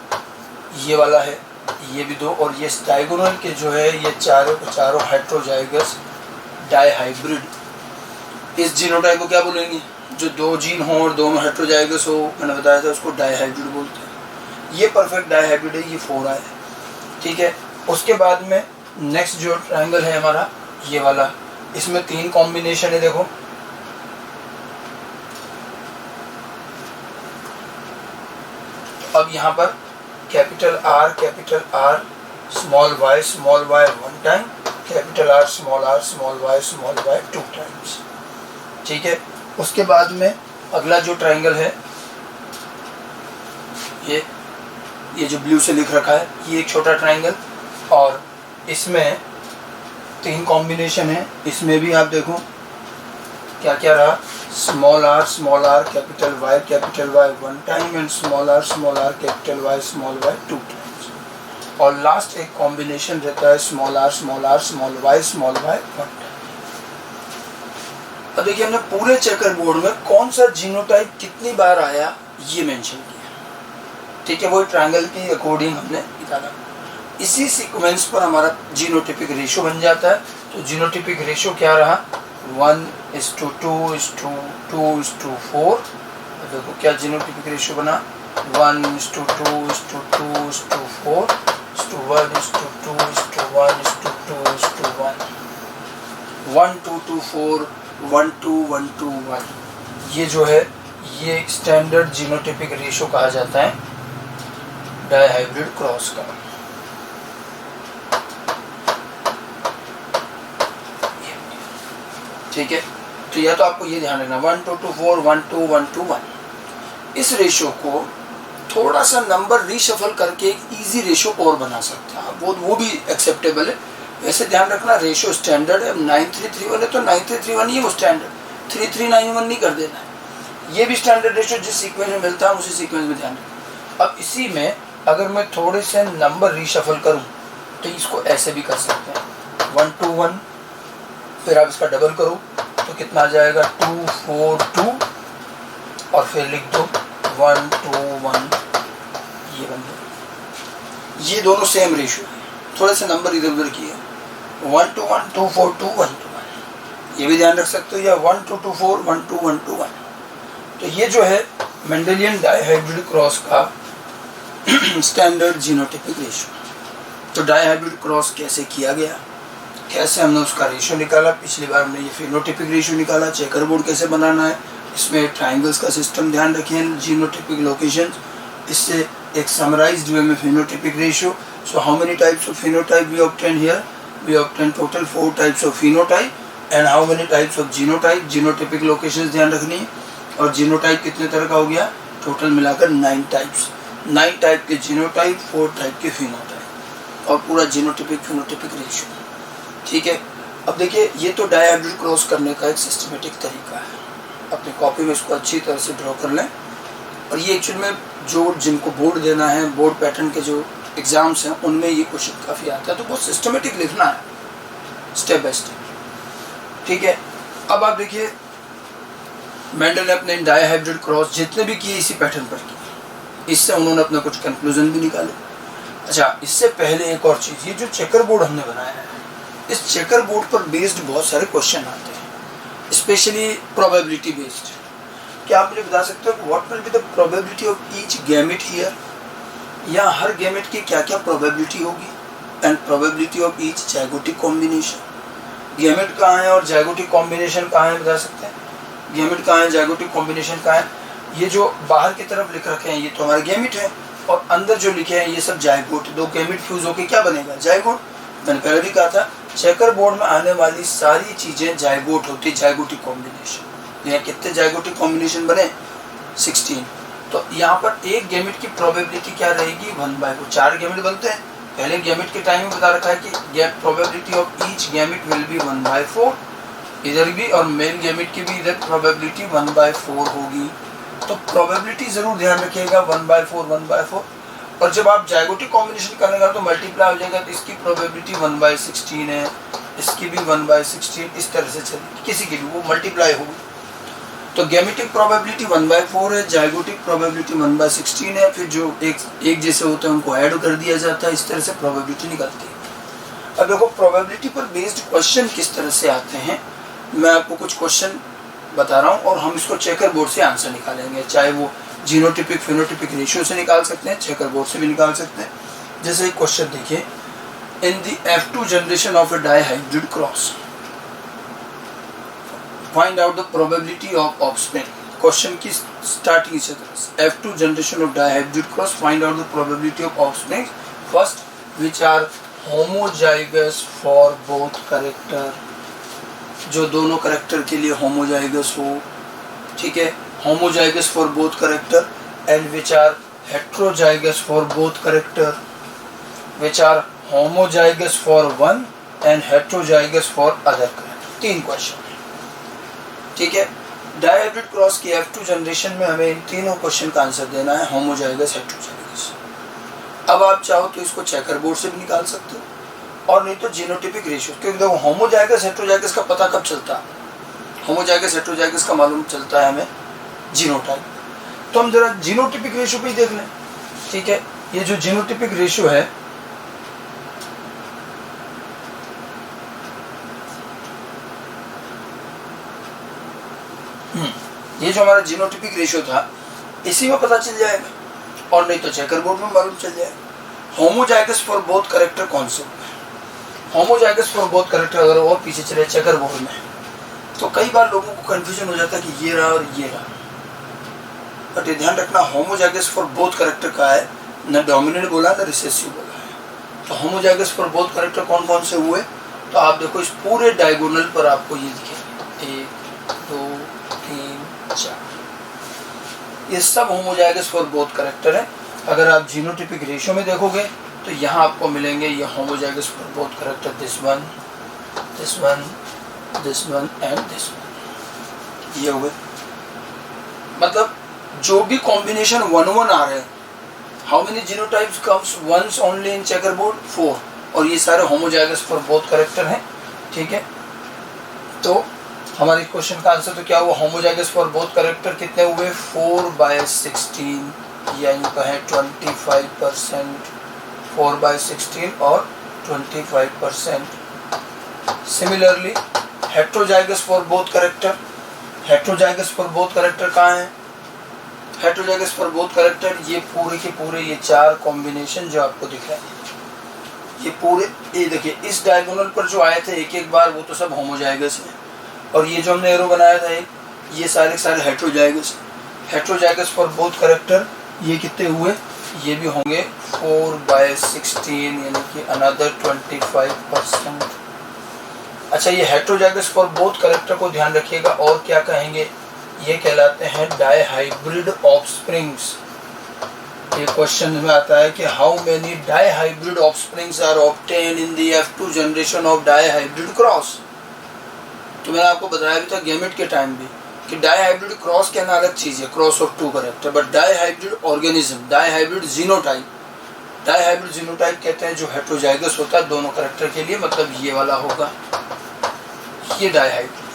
ये वाला है, ये भी 2, और ये डायगोनल के जो है ये चारों हेट्रोजाइगस डाइहाइब्रिड। इस जीनोटाइप को क्या बोलेंगे, जो 2 जीन हो और 2 में हेट्रोजाइगस हो, मैंने बताया था उसको डाइहाइब्रिड बोलते हैं। ये परफेक्ट डाइहाइब्रिड है, ये 4 आया, ठीक है। उसके बाद में नेक्स्ट जो ट्रायंगल है हमारा ये वाला, इसमें 3 कॉम्बिनेशन है, देखो अब यहाँ पर capital R small y 1 time, capital R small y 2 times, ठीक है। उसके बाद में अगला जो ट्रायंगल है ये जो ब्लू से लिख रखा है, ये एक छोटा ट्रायंगल, और इसमें 3 कॉम्बिनेशन है। इसमें भी आप देखो क्या क्या रहा, small r capital Y 1 time and small r capital Y 2 times, और लास्ट एक कॉम्बिनेशन रहता है small r small y 1 time. अब देखिए हमने पूरे चेकर बोर्ड में कौन सा जीनोटाइप कितनी बार आया ये मेंशन किया, ठीक है। वो ट्रायंगल के अकॉर्डिंग हमने निकाला। इसी सीक्वेंस पर हमारा जीनोटिपिक रेशियो बन जाता है। तो जीनोटिपिक रेशियो क्या रहा, 1:2:2:4। देखो क्या जीनोटिपिक रेशियो बना, 1:2:2:4 1:2:1:2:1 1:2:4 1:1:1। ये जो है ये स्टैंडर्ड जीनोटिपिक रेशियो कहा जाता है डाइहाइब्रिड क्रॉस का। ठीक है, तो या तो आपको ये ध्यान रखना 1:2:4 1:1:1। इस रेशियो को थोड़ा सा नंबर रीशफल करके एक इजी रेशियो और बना सकते हैं, वो भी एक्सेप्टेबल है। वैसे ध्यान रखना रेशियो स्टैंडर्ड है, 9331 है तो 9331 ही वो स्टैंडर्ड, 3391 नहीं कर देना है। ये भी स्टैंडर्ड रेशियो जिस सीक्वेंस में मिलता है उसी सीक्वेंस में ध्यान रखना। अब इसी में अगर मैं थोड़े से नंबर रीशफल करूं तो इसको ऐसे भी कर सकते हैं 1:1, फिर आप इसका डबल करो तो कितना आ जाएगा 2:4:2 और फिर लिख दो 1:2:1, ये बन गया। ये दोनों सेम रेशियो है, थोड़े से नंबर इधर उधर किए, 1:1, 2:4, 1:1, ये भी ध्यान रख सकते हो, या 1:2:4, 1:1. तो ये जो है मेंडेलियन डायहाइब्रिड क्रॉस का स्टैंडर्ड जीनोटाइपिक रेशियो. तो डायहाइब्रिड क्रॉस कैसे किया गया, कैसे हमने उसका रेशियो निकाला, पिछली बार हमने ये फिनोटाइपिक रेशियो निकाला, चेकर बोर्ड कैसे बनाना है, इसमें ट्राइंगल्स का सिस्टम ध्यान रखें, जीनोटाइपिक लोकेशन, इससे एक समराइज्ड वे में phenotypic ratio. So how many types of phenotype we obtain here, we obtain total 4 types of phenotype and how many types of genotype. Genotypic locations ध्यान रखनी है. और जीनोटाइप कितने तरह का हो गया, टोटल मिलाकर 9 टाइप्स, 9 टाइप के जीनोटाइप, 4 टाइप के फिनोटाइप, और पूरा जीनोटाइपिक फिनोटाइपिक रेशियो. ठीक है. अब देखिए, ये तो डायहाइब्रिड क्रॉस करने का एक सिस्टमेटिक तरीका है. अपनी कॉपी में इसको अच्छी तरह से ड्रॉ कर लें. और ये एक्चुअल में जो जिनको बोर्ड देना है, बोर्ड पैटर्न के जो एग्जाम्स हैं, उनमें ये क्वेश्चन काफ़ी आता है. तो बहुत सिस्टमेटिक लिखना है, स्टेप बाय स्टेप. ठीक है. अब आप देखिए, मेंडल ने अपने डायहाइब्रिड क्रॉस जितने भी किए इसी पैटर्न पर किए, इससे उन्होंने अपने कुछ कंक्लूजन भी निकाले. अच्छा, इससे पहले एक और चीज़, ये जो चेकर बोर्ड हमने बनाया है, इस चेकर बोर्ड पर बेस्ड बहुत सारे क्वेश्चन आते हैं, स्पेशली प्रोबेबिलिटी बेस्ड. क्या आप मुझे बता सकते हो what will be the probability of each gamete here, या हर गैमेट की क्या क्या प्रोबेबिलिटी होगी, and probability of each zygotic combination. Gamete कहाँ है और जाइगोटिक कॉम्बिनेशन कहाँ है, बता सकते हैं. गैमेट कहाँ है, जाइगोटिक कॉम्बिनेशन कहाँ है. ये जो बाहर की तरफ लिख रखे हैं ये तो हमारे गैमेट है, और अंदर जो लिखे हैं ये सब जाइगोट. 2 गैमेट फ्यूज होके क्या बनेगा, जाइगोट. मैंने पहले भी कहा था, चेकर बोर्ड में आने वाली सारी चीज़ें जाइगोट होती है, जाइगोटिक कॉम्बिनेशन. यहाँ कितने जाइगोटिक कॉम्बिनेशन बने, 16. तो यहाँ पर एक गैमेट की प्रोबेबिलिटी क्या रहेगी, 1/4. 4 गैमेट बनते हैं. पहले गैमेट के टाइम में बता रखा है कि probability of each gamete will be 1/4. इधर भी, और मेल गैमेट की भी इधर प्रोबेबिलिटी 1/4 होगी. तो प्रोबेबिलिटी जरूर ध्यान रखिएगा, 1/4, 1/4. और जब आप जाइगोटिक कॉम्बिनेशन करेंगे तो मल्टीप्लाई हो जाएगा, तो इसकी प्रोबेबिलिटी 1/16 है, इसकी भी 1/16, इस तरह से चलेगी, किसी की भी वो मल्टीप्लाई होगी. तो गैमेटिक प्रोबेबिलिटी 1/4 है, जाइगोटिक प्रोबेबिलिटी 1/16 है. फिर जो एक जैसे होते हैं उनको ऐड कर दिया जाता है, इस तरह से प्रोबेबिलिटी निकलती है. अब देखो, प्रोबेबिलिटी पर बेस्ड क्वेश्चन किस तरह से आते हैं, मैं आपको कुछ क्वेश्चन बता रहा हूँ, और हम इसको चेकर बोर्ड से आंसर निकालेंगे. चाहे वो जीनोटाइपिक फिनोटाइपिक रेशियो से निकाल सकते हैं, चेकर बोर्ड से भी निकाल सकते हैं. जैसे एक क्वेश्चन देखिए, in the F2 generation of a dihybrid cross find out the probability of offspring. Question की स्टार्टिंग इस तरह से, F2 generation of dihybrid cross find out the probability of offspring first which are homozygous for both character, जो दोनों कैरेक्टर के लिए होमोजाइगस हो. ठीक है, homozygous for both character, and which are heterozygous for both character, which are homozygous for one and heterozygous for other character. 3 question. ठीक है. डायहाइब्रिड क्रॉस की F2 जनरेशन में हमें इन तीनों क्वेश्चन का आंसर देना है, होमोजाइगस, हेट्रोजाइगस. अब आप चाहो तो इसको चेकर बोर्ड से भी निकाल सकते हो, और नहीं तो जीनोटाइपिक रेशियो. क्योंकि देखो, होमोजाइगस हेट्रोजाइगस का पता कब चलता है, होमोजाइगस हेट्रोजाइगस का मालूम चलता है हमें जीनोटाइप. तो हम जरा जीनोटाइपिक रेशियो पे ही देख लें. ठीक है. ये जो जीनोटाइपिक रेशियो है, ये जो हमारा जीनोटाइपिक रेशियो था, इसी में पता चल जाएगा, और नहीं तो चेकर बोर्ड में मालूम चल जाएगा. होमोजाइगस फॉर बोथ कैरेक्टर कौन से होंगे, होमोजाइगस फॉर बोथ कैरेक्टर अगर और पीछे चले चेकर बोर्ड में, तो कई बार लोगों को कंफ्यूजन हो जाता है कि ये रहा और ये रहा. बट ये ध्यान रखना, होमोजाइगस फॉर बोथ कैरेक्टर का है, न डोमिनेंट बोला न रिसेसिव बोला है. तो होमोजाइगस फॉर बोथ कैरेक्टर कौन कौन से हुए, तो आप देखो इस पूरे डायगोनल पर आपको ये दिखेगा, 1 2 3 4, ये सब होमोजाइगस फॉर बोथ कैरेक्टर है. अगर आप जीनोटाइपिक रेशियो में देखोगे तो यहाँ आपको मिलेंगे ये homozygous for both character, this one, this one, this one and this one. ये हो गए. मतलब जो भी कॉम्बिनेशन 1-1 आ रहे हैं, how many genotypes comes once only in checker board, 4, और ये सारे होमोजाइगस फॉर बोथ कैरेक्टर हैं. ठीक है. तो हमारे क्वेश्चन का आंसर तो क्या हुआ, होमोजाइगस फॉर बोथ कैरेक्टर कितने हुए, 4/16, या यूँ कहें 25%, 4/16 और 25%. Similarly, heterozygous for both character. Heterozygous for both character कहाँ है? Heterozygous for both character ये पूरे के पूरे ये 4 कॉम्बिनेशन जो आपको दिख रहे हैं, ये पूरे, ये देखिए इस डायगोनल पर जो आए थे एक एक बार वो तो सब होमोजाइगस है, और ये जो हमने एरो बनाया था ये सारे सारे heterozygous. Heterozygous for both character ये कितने हुए? ये भी होंगे 4/16 यानी कि अनदर 25%. अच्छा, ये हेट्रोजाइगस फॉर बोथ कैरेक्टर को ध्यान रखिएगा. और क्या कहेंगे? ये कहलाते हैं डाइहाइब्रिड ऑफस्प्रिंग्स. ये क्वेश्चन में आता है कि how many dihybrid offsprings are obtained in the F2 generation of dihybrid cross. तो मैंने आपको बताया भी था गेमेट के टाइम भी कि डाइहाइब्रिड क्रॉस कहना अलग चीज़ है, cross of 2 character, but dihybrid organism, dihybrid genotype, dihybrid genotype कहते हैं जो हेट्रोजाइगस होता है दोनों कैरेक्टर के लिए, मतलब ये वाला होगा, ये डाइहाइब्रिड.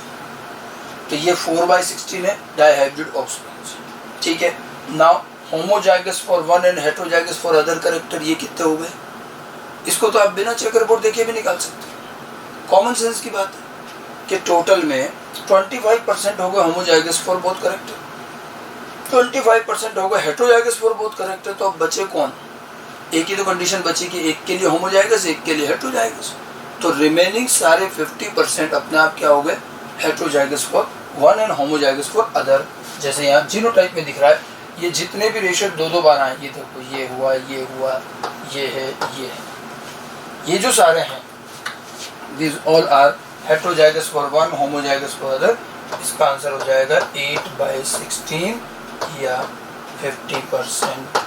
तो ये 4/16 है डाइहाइब्रिड ऑफस्प्रिंग्स. ठीक है. Now homozygous for one and heterozygous for other character ये कितने हो गए? इसको तो आप बिना चेकर बोर्ड देखे भी निकाल सकते हैं. कॉमन सेंस की बात है कि टोटल में 25% हो गए होमोजाइगस फॉर बोथ कैरेक्टर, 25% हो गए हेट्रोजाइगस फॉर बोथ कैरेक्टर. तो अब बचे कौन? एक ही तो कंडीशन बची कि एक के लिए होमोजाइगस, एक के लिए हेट्रोजाइगस. तो रिमेनिंग सारे 50% अपने आप क्या हो गए? Heterozygous for one and homozygous for other. जैसे यहाँ जीनोटाइप में दिख रहा है, ये जितने भी रेशियो 2-2 बार आए, ये देखो ये हुआ, ये हुआ, ये है, ये है, ये जो सारे हैं these all are heterozygous for one, homozygous for other. इसका आंसर हो जाएगा 8/16 या 50%.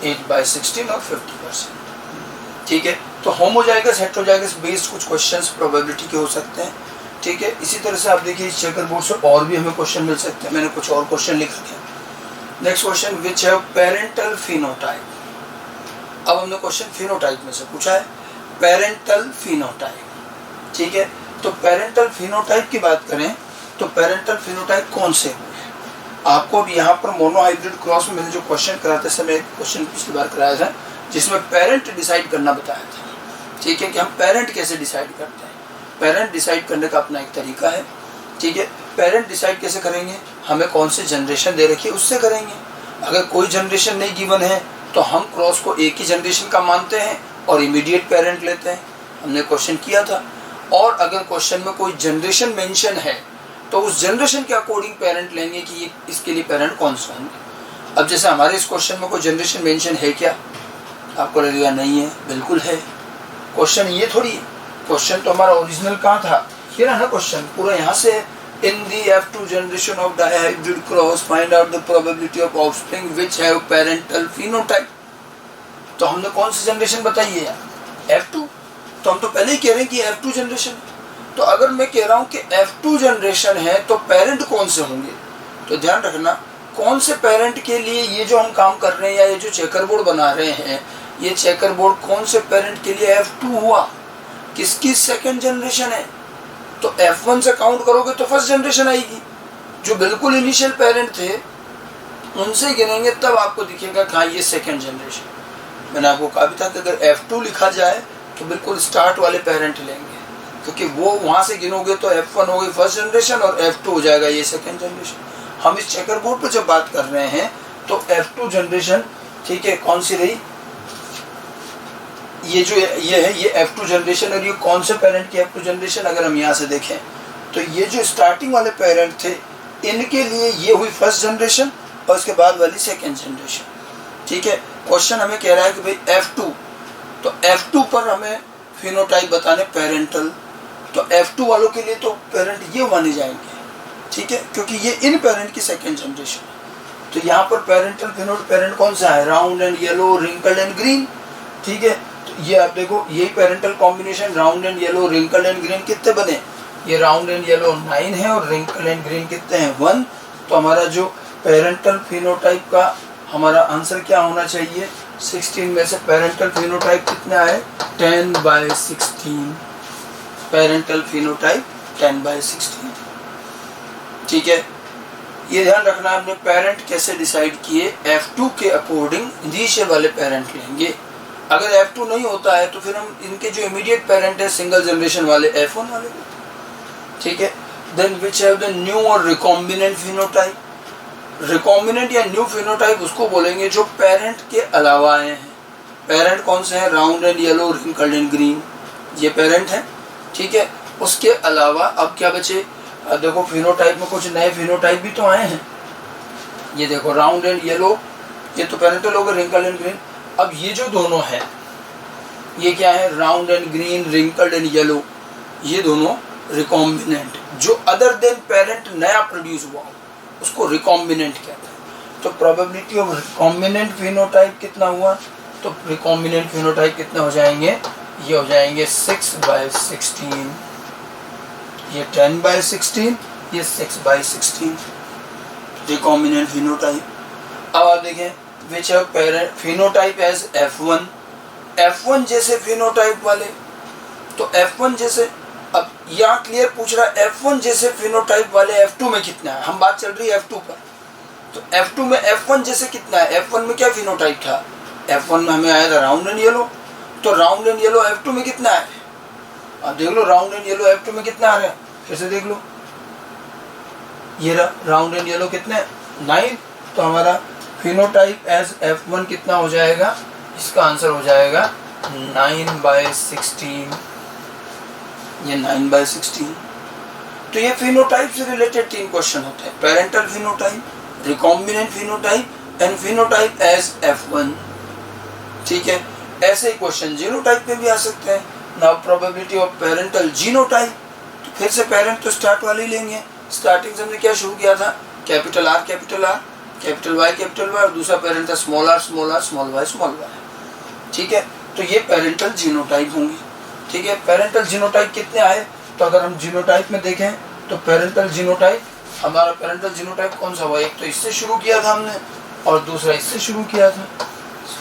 8/16 और 50%. ठीक है. तो होमोजाइगस हेट्रोजाइगस बेस्ड कुछ क्वेश्चंस प्रोबेबिलिटी के हो सकते हैं. ठीक है. इसी तरह से आप देखिए इस चेकर बोर्ड से और भी हमें क्वेश्चन मिल सकते हैं. मैंने कुछ और क्वेश्चन लिख रखे हैं. नेक्स्ट क्वेश्चन, विच है पेरेंटल फिनोटाइप. अब हमने क्वेश्चन फिनोटाइप में से पूछा है, पेरेंटल फिनोटाइप. ठीक है. तो पेरेंटल फिनोटाइप की बात करें तो पेरेंटल फिनोटाइप कौन से हुए? आपको भी यहाँ पर मोनोहाइब्रिड क्रॉस में मैंने जो क्वेश्चन कराते समय एक क्वेश्चन पिछली बार कराया था जिसमें पेरेंट डिसाइड करना बताया था. ठीक है, कि हम पेरेंट कैसे डिसाइड करते हैं. पेरेंट डिसाइड करने का अपना एक तरीका है. ठीक है. पेरेंट डिसाइड कैसे करेंगे? हमें कौन सी जनरेशन दे रखी है उससे करेंगे. अगर कोई जनरेशन नहीं गिवन है तो हम क्रॉस को एक ही जनरेशन का मानते हैं और इमीडिएट पेरेंट लेते हैं. हमने क्वेश्चन किया था. और अगर क्वेश्चन में कोई जनरेशन मेंशन है तो उस जनरेशन के अकॉर्डिंग पेरेंट लेंगे कि ये इसके लिए पेरेंट कौन सा होंगे. अब जैसे हमारे इस क्वेश्चन में कोई जनरेशन मेंशन है क्या? आपको लगेगा नहीं है. बिल्कुल है. क्वेश्चन ये थोड़ी है. क्वेश्चन तो हमारा ओरिजिनल कहाँ था? ये रहा ना क्वेश्चन पूरा यहाँ से. इन दी F2 generation of dihybrid cross find out the probability of offspring which have parental phenotype. तो हमने कौन सी जनरेशन बताई है? F2. तो हम तो पहले ही कह रहे हैं कि F2 जनरेशन. तो अगर मैं कह रहा हूँ कि F2 जनरेशन है तो पेरेंट कौन से होंगे? तो ध्यान रखना कौन से पेरेंट के लिए ये जो हम काम कर रहे हैं या ये जो चेकर बोर्ड बना रहे हैं, ये चेकर बोर्ड कौन से पेरेंट के लिए F2 हुआ? किसकी सेकंड जनरेशन है? तो F1 से काउंट करोगे तो फर्स्ट जनरेशन आएगी. जो बिल्कुल इनिशियल पेरेंट थे उनसे गिनेंगे तब आपको दिखेगा कि हाँ ये सेकंड जनरेशन. मैंने आपको कहा भी था कि अगर F2 लिखा जाए तो बिल्कुल स्टार्ट वाले पेरेंट लेंगे, क्योंकि वो वहाँ से गिनोगे तो F1 हो गई फर्स्ट जनरेशन और F2 हो जाएगा ये सेकंड जनरेशन. हम इस चेकर बोर्ड पर जब बात कर रहे हैं तो F2 जनरेशन, ठीक है, कौन सी रही? ये जो ये है ये F2 जनरेशन. और ये कौन से पेरेंट की F2 जनरेशन? अगर हम यहाँ से देखें तो ये जो स्टार्टिंग वाले पेरेंट थे इनके लिए ये हुई फर्स्ट जनरेशन और उसके बाद वाली सेकंड जनरेशन. ठीक है. क्वेश्चन हमें कह रहा है कि भाई F2, तो F2 पर हमें फिनोटाइप बताने पेरेंटल. तो F2 वालों के लिए तो पेरेंट ये माने जाएंगे. ठीक है, क्योंकि ये इन पेरेंट की सेकंड जनरेशन. तो यहाँ पर पेरेंटल फिनोटाइप पेरेंट कौन सा है? Round and yellow, wrinkled and green. ठीक है. तो ये आप देखो यही parental combination round and yellow, wrinkled and green कितने बने? ये राउंड एंड येलो 9 है और रिंकल्ड एंड ग्रीन कितने हैं? 1. तो हमारा जो पेरेंटल फिनोटाइप का हमारा आंसर क्या होना चाहिए? 16 में से पेरेंटल फिनोटाइप कितने आए? 10/16. Parental phenotype 10/16. ठीक है. ये ध्यान रखना आपने पेरेंट कैसे डिसाइड किए, F2 के अकॉर्डिंग नीचे वाले पेरेंट लेंगे। अगर F2 नहीं होता है तो फिर हम इनके जो इमीडिएट पेरेंट है सिंगल जनरेशन वाले F1 वाले, ठीक है। Then which have the new और रिकॉम्बिनेंट फिनोटाइप। रिकॉम्बिनेंट या न्यू फिनोटाइप उसको बोलेंगे जो पेरेंट के अलावा आए हैं। पेरेंट कौन से हैं, round and yellow, wrinkled and green, ये पेरेंट है, ठीक है। उसके अलावा अब क्या बचे, देखो फिनोटाइप में कुछ नए फिनोटाइप भी तो आए हैं। ये देखो राउंड एंड येलो, ये तो पेरेंटल हो गए, रिंकल्ड एंड ग्रीन। अब ये जो दोनों है ये क्या है, round and green, wrinkled and yellow, ये दोनों रिकॉम्बिनेंट, जो अदर देन पेरेंट नया प्रोड्यूस हुआ उसको रिकॉम्बिनेंट कहते हैं। तो प्रोबेबिलिटी ऑफ रिकॉम्बिनेंट फिनोटाइप कितना हुआ, तो रिकॉम्बिनेंट फिनोटाइप कितने हो जाएंगे, ये हो जाएंगे 6/16, ये 10/16, ये 6/16 रिकॉम्बिनेंट फिनोटाइप। अब आप देखें which of parent phenotype as F1, F1 जैसे फिनोटाइप वाले, तो F1 जैसे, अब यहाँ क्लियर पूछ रहा है F1 जैसे फिनोटाइप वाले F2 में कितना है, हम बात चल रही है F2 पर। तो F2 में F1 जैसे कितना है, F1 में क्या फिनोटाइप था, F1 में हमें आया था राउंड एंड येलो, तो राउंड एंड येलो F2 में कितना है, अब देख लो राउंड एंड येलो F2 में कितना आ रहा है, फिर से देख लो, ये राउंड एंड येलो कितने 9, तो हमारा फिनोटाइप एज F1 कितना हो जाएगा, इसका आंसर हो जाएगा 9/16, ये 9/16। तो ये फिनोटाइप से रिलेटेड 3 क्वेश्चन होते हैं, parental phenotype, recombinant phenotype and phenotype as F1, ठीक है। ऐसे ही क्वेश्चन जीनोटाइप में भी आ सकते हैं। Now probability of parental genotype, तो फिर से पेरेंट तो स्टार्ट वाले लेंगे। स्टार्टिंग से हमने क्या शुरू किया था, capital R capital R, capital Y और दूसरा पेरेंट था स्मॉल r स्मॉल y, ठीक है। तो ये पेरेंटल जीनोटाइप होंगे, ठीक है। पेरेंटल जीनोटाइप कितने आए, तो अगर हम जीनोटाइप में देखें तो पेरेंटल जीनोटाइप, हमारा पेरेंटल जीनोटाइप कौन सा हुआ, एक तो इससे शुरू किया था हमने और दूसरा इससे शुरू किया था।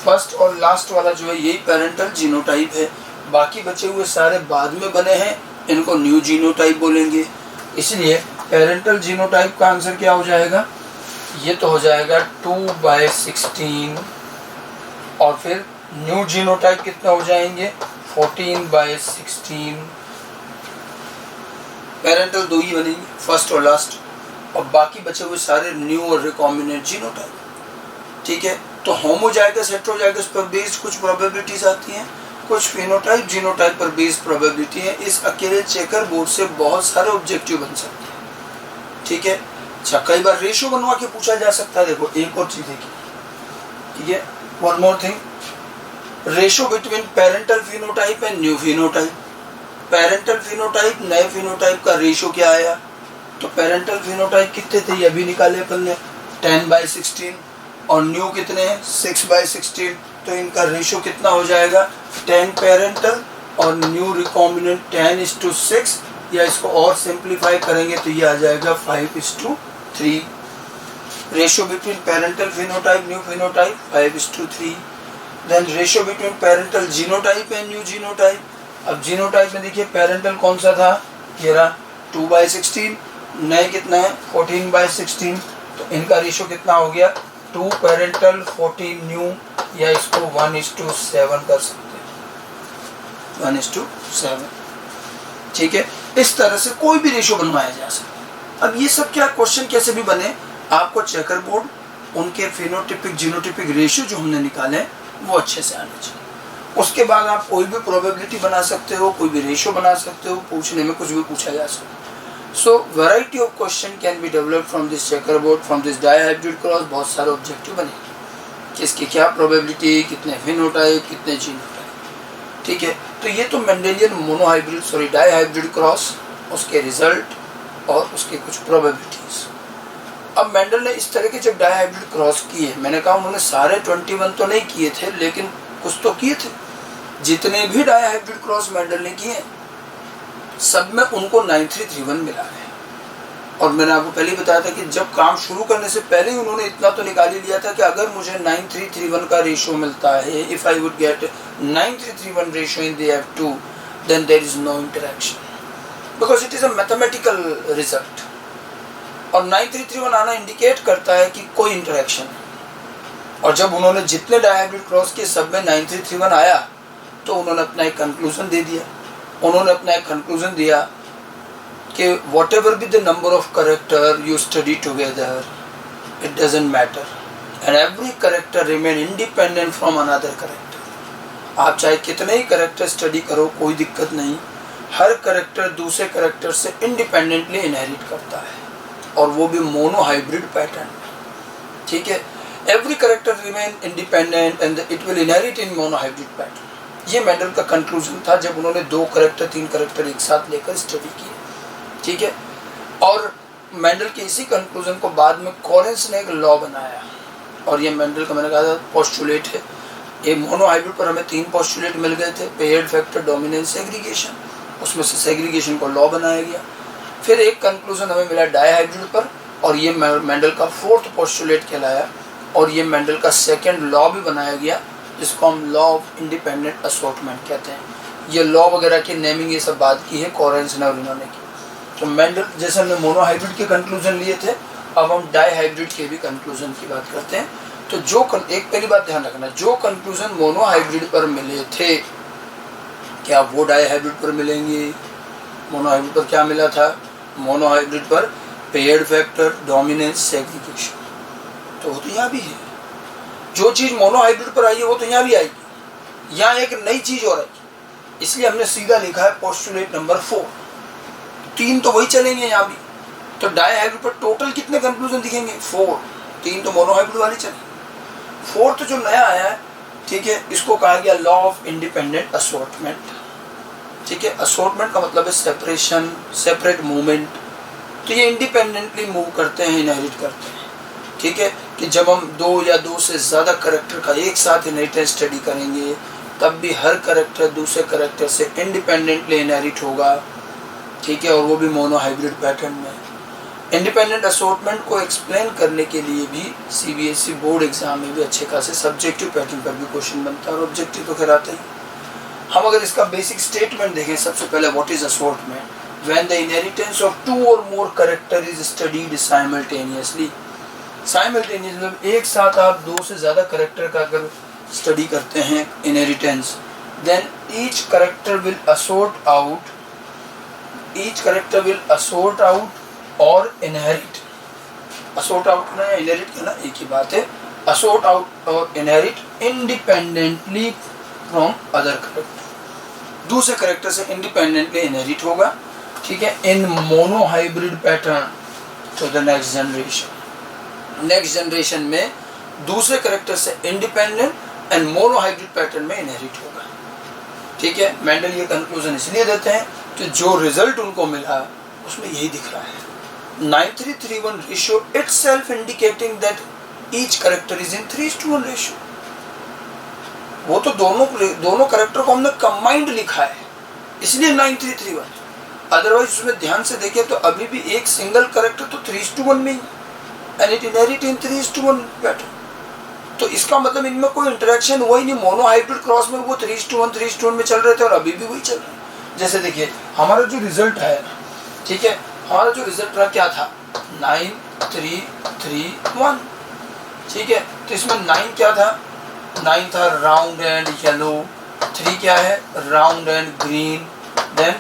फर्स्ट और लास्ट वाला जो है यही पेरेंटल जीनोटाइप है, बाकी बचे हुए सारे बाद में बने हैं, इनको न्यू जीनोटाइप बोलेंगे। इसलिए पेरेंटल जीनोटाइप का आंसर क्या हो जाएगा, ये तो हो जाएगा 2/16 और फिर न्यू जीनोटाइप कितने हो जाएंगे 14/16। पेरेंटल 2 ही बनेंगे, फर्स्ट और लास्ट, और बाकी बचे हुए सारे न्यू और रिकॉम्बिनेंट जीनोटाइप, ठीक है। तो होमोजाइगस हेटेरोजाइगस पर बेस्ड कुछ प्रोबेबिलिटीज आती हैं, कुछ फिनोटाइप जीनोटाइप पर बेस्ड प्रोबेबिलिटी है। इस अकेले चेकर बोर्ड से बहुत सारे ऑब्जेक्टिव बन सकते हैं, ठीक है। अच्छा, कई बार रेशियो बनवा के पूछा जा सकता है। देखो एक और चीज देखिए, ठीक है, one more thing, ratio between parental phenotype and new phenotype. Parental phenotype नए फिनोटाइप का रेशियो क्या आया, तो पेरेंटल फिनोटाइप कितने थे, ये भी निकाले अपन ने 10/16 और न्यू कितने हैं 6/16। तो इनका रेशियो कितना हो जाएगा 10 पेरेंटल और न्यू रिकॉम्बिनेंट 10:6, या इसको और सिंप्लीफाई करेंगे तो ये आ जाएगा 5:3। Ratio between parental phenotype new phenotype 5:3। Then ratio between parental genotype and new genotype. अब जीनोटाइप में देखिए पेरेंटल कौन सा था, ये रहा 2/16, नए कितना है 14/16। तो इनका रेशियो कितना हो गया 2 पेरेंटल 14 न्यू, या इसको 1:7 कर सकते हैं, 1:7, ठीक है। इस तरह से कोई भी रेशियो बनवाया जा सकता है। अब ये सब क्या क्वेश्चन कैसे भी बने, आपको चेकर बोर्ड उनके फिनोटिपिक जीनोटिपिक रेशियो जो हमने निकाले वो अच्छे से आने चाहिए। उसके बाद आप कोई भी प्रोबेबिलिटी बना सकते हो, कोई भी रेशियो बना सकते हो, पूछने में कुछ भी पूछा जा सकता है। So variety of question can be developed from this checkerboard, from this dihybrid cross। बहुत सारे ऑब्जेक्टिव बने कि इसकी क्या प्रोबेबिलिटी, कितने फिनोटाइप, कितने जीनोटाइप, ठीक है। तो ये तो मेंडेलियन मोनोहाइब्रिड डाईहाइब्रिड क्रॉस, उसके रिजल्ट और उसके कुछ प्रोबेबिलिटीज। अब मेंडल ने इस तरह के जब डाईहाइब्रिड क्रॉस किए, मैंने कहा उन्होंने सारे 21 तो नहीं किए थे, लेकिन कुछ तो किए थे। जितने भी डाईहाइब्रिड क्रॉस मेंडल ने किए सब में उनको 9331 मिला है। और मैंने आपको पहले बताया था कि जब काम शुरू करने से पहले ही उन्होंने इतना तो निकाल ही लिया था कि अगर मुझे 9331 का रेशियो मिलता है, if I would get 9331 ratio in the F2, then there is no interaction because it is a mathematical result. और 9331 आना इंडिकेट करता है कि कोई इंटरेक्शन है। और जब उन्होंने जितने डायहाइब्रिड क्रॉस किए सब में 9331 आया तो उन्होंने अपना एक कंक्लूजन दे दिया। उन्होंने अपना एक कंक्लूजन दिया कि what ever be the number of character you study together it doesn't matter and every character remain independent from another character. आप चाहे कितने ही करेक्टर स्टडी करो कोई दिक्कत नहीं, हर करेक्टर दूसरे करेक्टर से इंडिपेंडेंटली इनहेरिट करता है और वो भी मोनो हाइब्रिड पैटर्न में। ठीक है, every character remain independent and it will inherit in monohybrid pattern. ये मेंडल का कंक्लूजन था जब उन्होंने 2 करेक्टर 3 करेक्टर एक साथ लेकर स्टडी किए। ठीक है, और मेंडल के इसी कंक्लूजन को बाद में कॉरेंस ने एक लॉ बनाया और ये मेंडल का मैंने कहा था पोस्टुलेट है। ये मोनो हाइब्रिड पर हमें 3 पोस्टुलेट मिल गए थे, पेयर्ड फैक्टर डोमिनेंस सेग्रीगेशन, उसमें से सेग्रीगेशन को लॉ बनाया गया। फिर एक कंक्लूजन हमें मिला डाई हाइब्रिड पर और ये मेंडल का 4th पोस्टुलेट कहलाया और ये मेंडल का 2nd लॉ भी बनाया गया जिसको हम लॉ ऑफ इंडिपेंडेंट असॉर्टमेंट कहते हैं। ये लॉ वगैरह की नेमिंग ये सब बात की है कॉरेंस ने और इन्होंने की। तो मेंडल जैसे हमने मोनो हाइब्रिड के कंक्लूजन लिए थे, अब हम डाई हाइब्रिड के भी कंक्लूजन की बात करते हैं। तो जो एक पहली बात ध्यान रखना, जो कंक्लूजन मोनो हाइब्रिड पर मिले थे क्या वो डाई हाइब्रिड पर मिलेंगे? मोनो हाइब्रिड पर क्या मिला था? मोनो हाइब्रिड पर पेयर्ड फैक्टर डोमिनेंस सेग्रीगेशन, तो वो तो यहाँ भी है। जो चीज़ मोनो हाइब्रिड पर आई है वो तो यहाँ भी आएगी। यहाँ एक नई चीज़ और आएगी, इसलिए हमने सीधा लिखा है पोस्टुलेट नंबर 4। 3 तो वही चलेंगे यहाँ भी। तो डाई हाइब्रिड पर टोटल कितने कंक्लूजन दिखेंगे? 4। 3 तो मोनो हाइब्रिड वाली चलेंगे। 4th जो नया आया है, ठीक है, इसको कहा गया लॉ ऑफ इंडिपेंडेंट असॉर्टमेंट। ठीक है, असॉर्टमेंट का मतलब है सेपरेशन, सेपरेट मूवमेंट। तो ये इंडिपेंडेंटली मूव करते हैं, इनहेरिट करते हैं। ठीक है, कि जब हम 2 या 2 से ज़्यादा करेक्टर का एक साथ इनहेरिटेंस स्टडी करेंगे तब भी हर करेक्टर दूसरे करेक्टर से इंडिपेंडेंटली इनहेरिट होगा। ठीक है, और वो भी मोनो हाइब्रिड पैटर्न में। इंडिपेंडेंट असॉर्टमेंट को एक्सप्लेन करने के लिए भी CBSE बोर्ड एग्जाम में भी अच्छे खासे सब्जेक्टिव पैटर्न पर भी क्वेश्चन बनता है और ऑब्जेक्टिव तो खैर आते ही। हम अगर इसका बेसिक स्टेटमेंट देखें, सबसे पहले what is assortment? When the inheritance of 2 और मोर character is studied simultaneously. Simultaneously एक साथ आप 2 से ज़्यादा कैरेक्टर का अगर स्टडी करते हैं inheritance, then each character will assort out और इनहेरिट। असॉर्ट आउट करना या इनहेरिट करना एक ही बात है। असॉर्ट आउट और inherit independently from other character, दूसरे करेक्टर से इंडिपेंडेंटली इनहेरिट होगा। ठीक है, in monohybrid pattern to the next generation. Next generation में दूसरे करेक्टर से independent and monohybrid pattern में इनहेरिट होगा। ठीक है, मेंडल ये कंक्लूजन इसलिए देते हैं कि जो रिजल्ट उनको मिला उसमें यही दिख रहा है। 9331 ratio itself indicating that each character is in 3:1 ratio. वो तो दोनों करेक्टर को हमने कंबाइंड लिखा है, इसलिए 9331। अदरवाइज उसमें ध्यान से देखें तो अभी भी एक सिंगल करेक्टर तो 3:1 में ही and it inherit in 3:1 pattern. तो इसका मतलब इनमें कोई इंटरेक्शन हुआ ही नहीं। मोनो हाइब्रिड क्रॉस में वो 3:1 में चल रहे थे और अभी भी वही चल रहे हैं। जैसे देखिए हमारा जो रिजल्ट है, ठीक है, हमारा जो रिजल्ट रहा क्या था? 9331। ठीक है, तो इसमें 9 क्या था? 9 था राउंड एंड येलो। 3 क्या है? Round and green. Then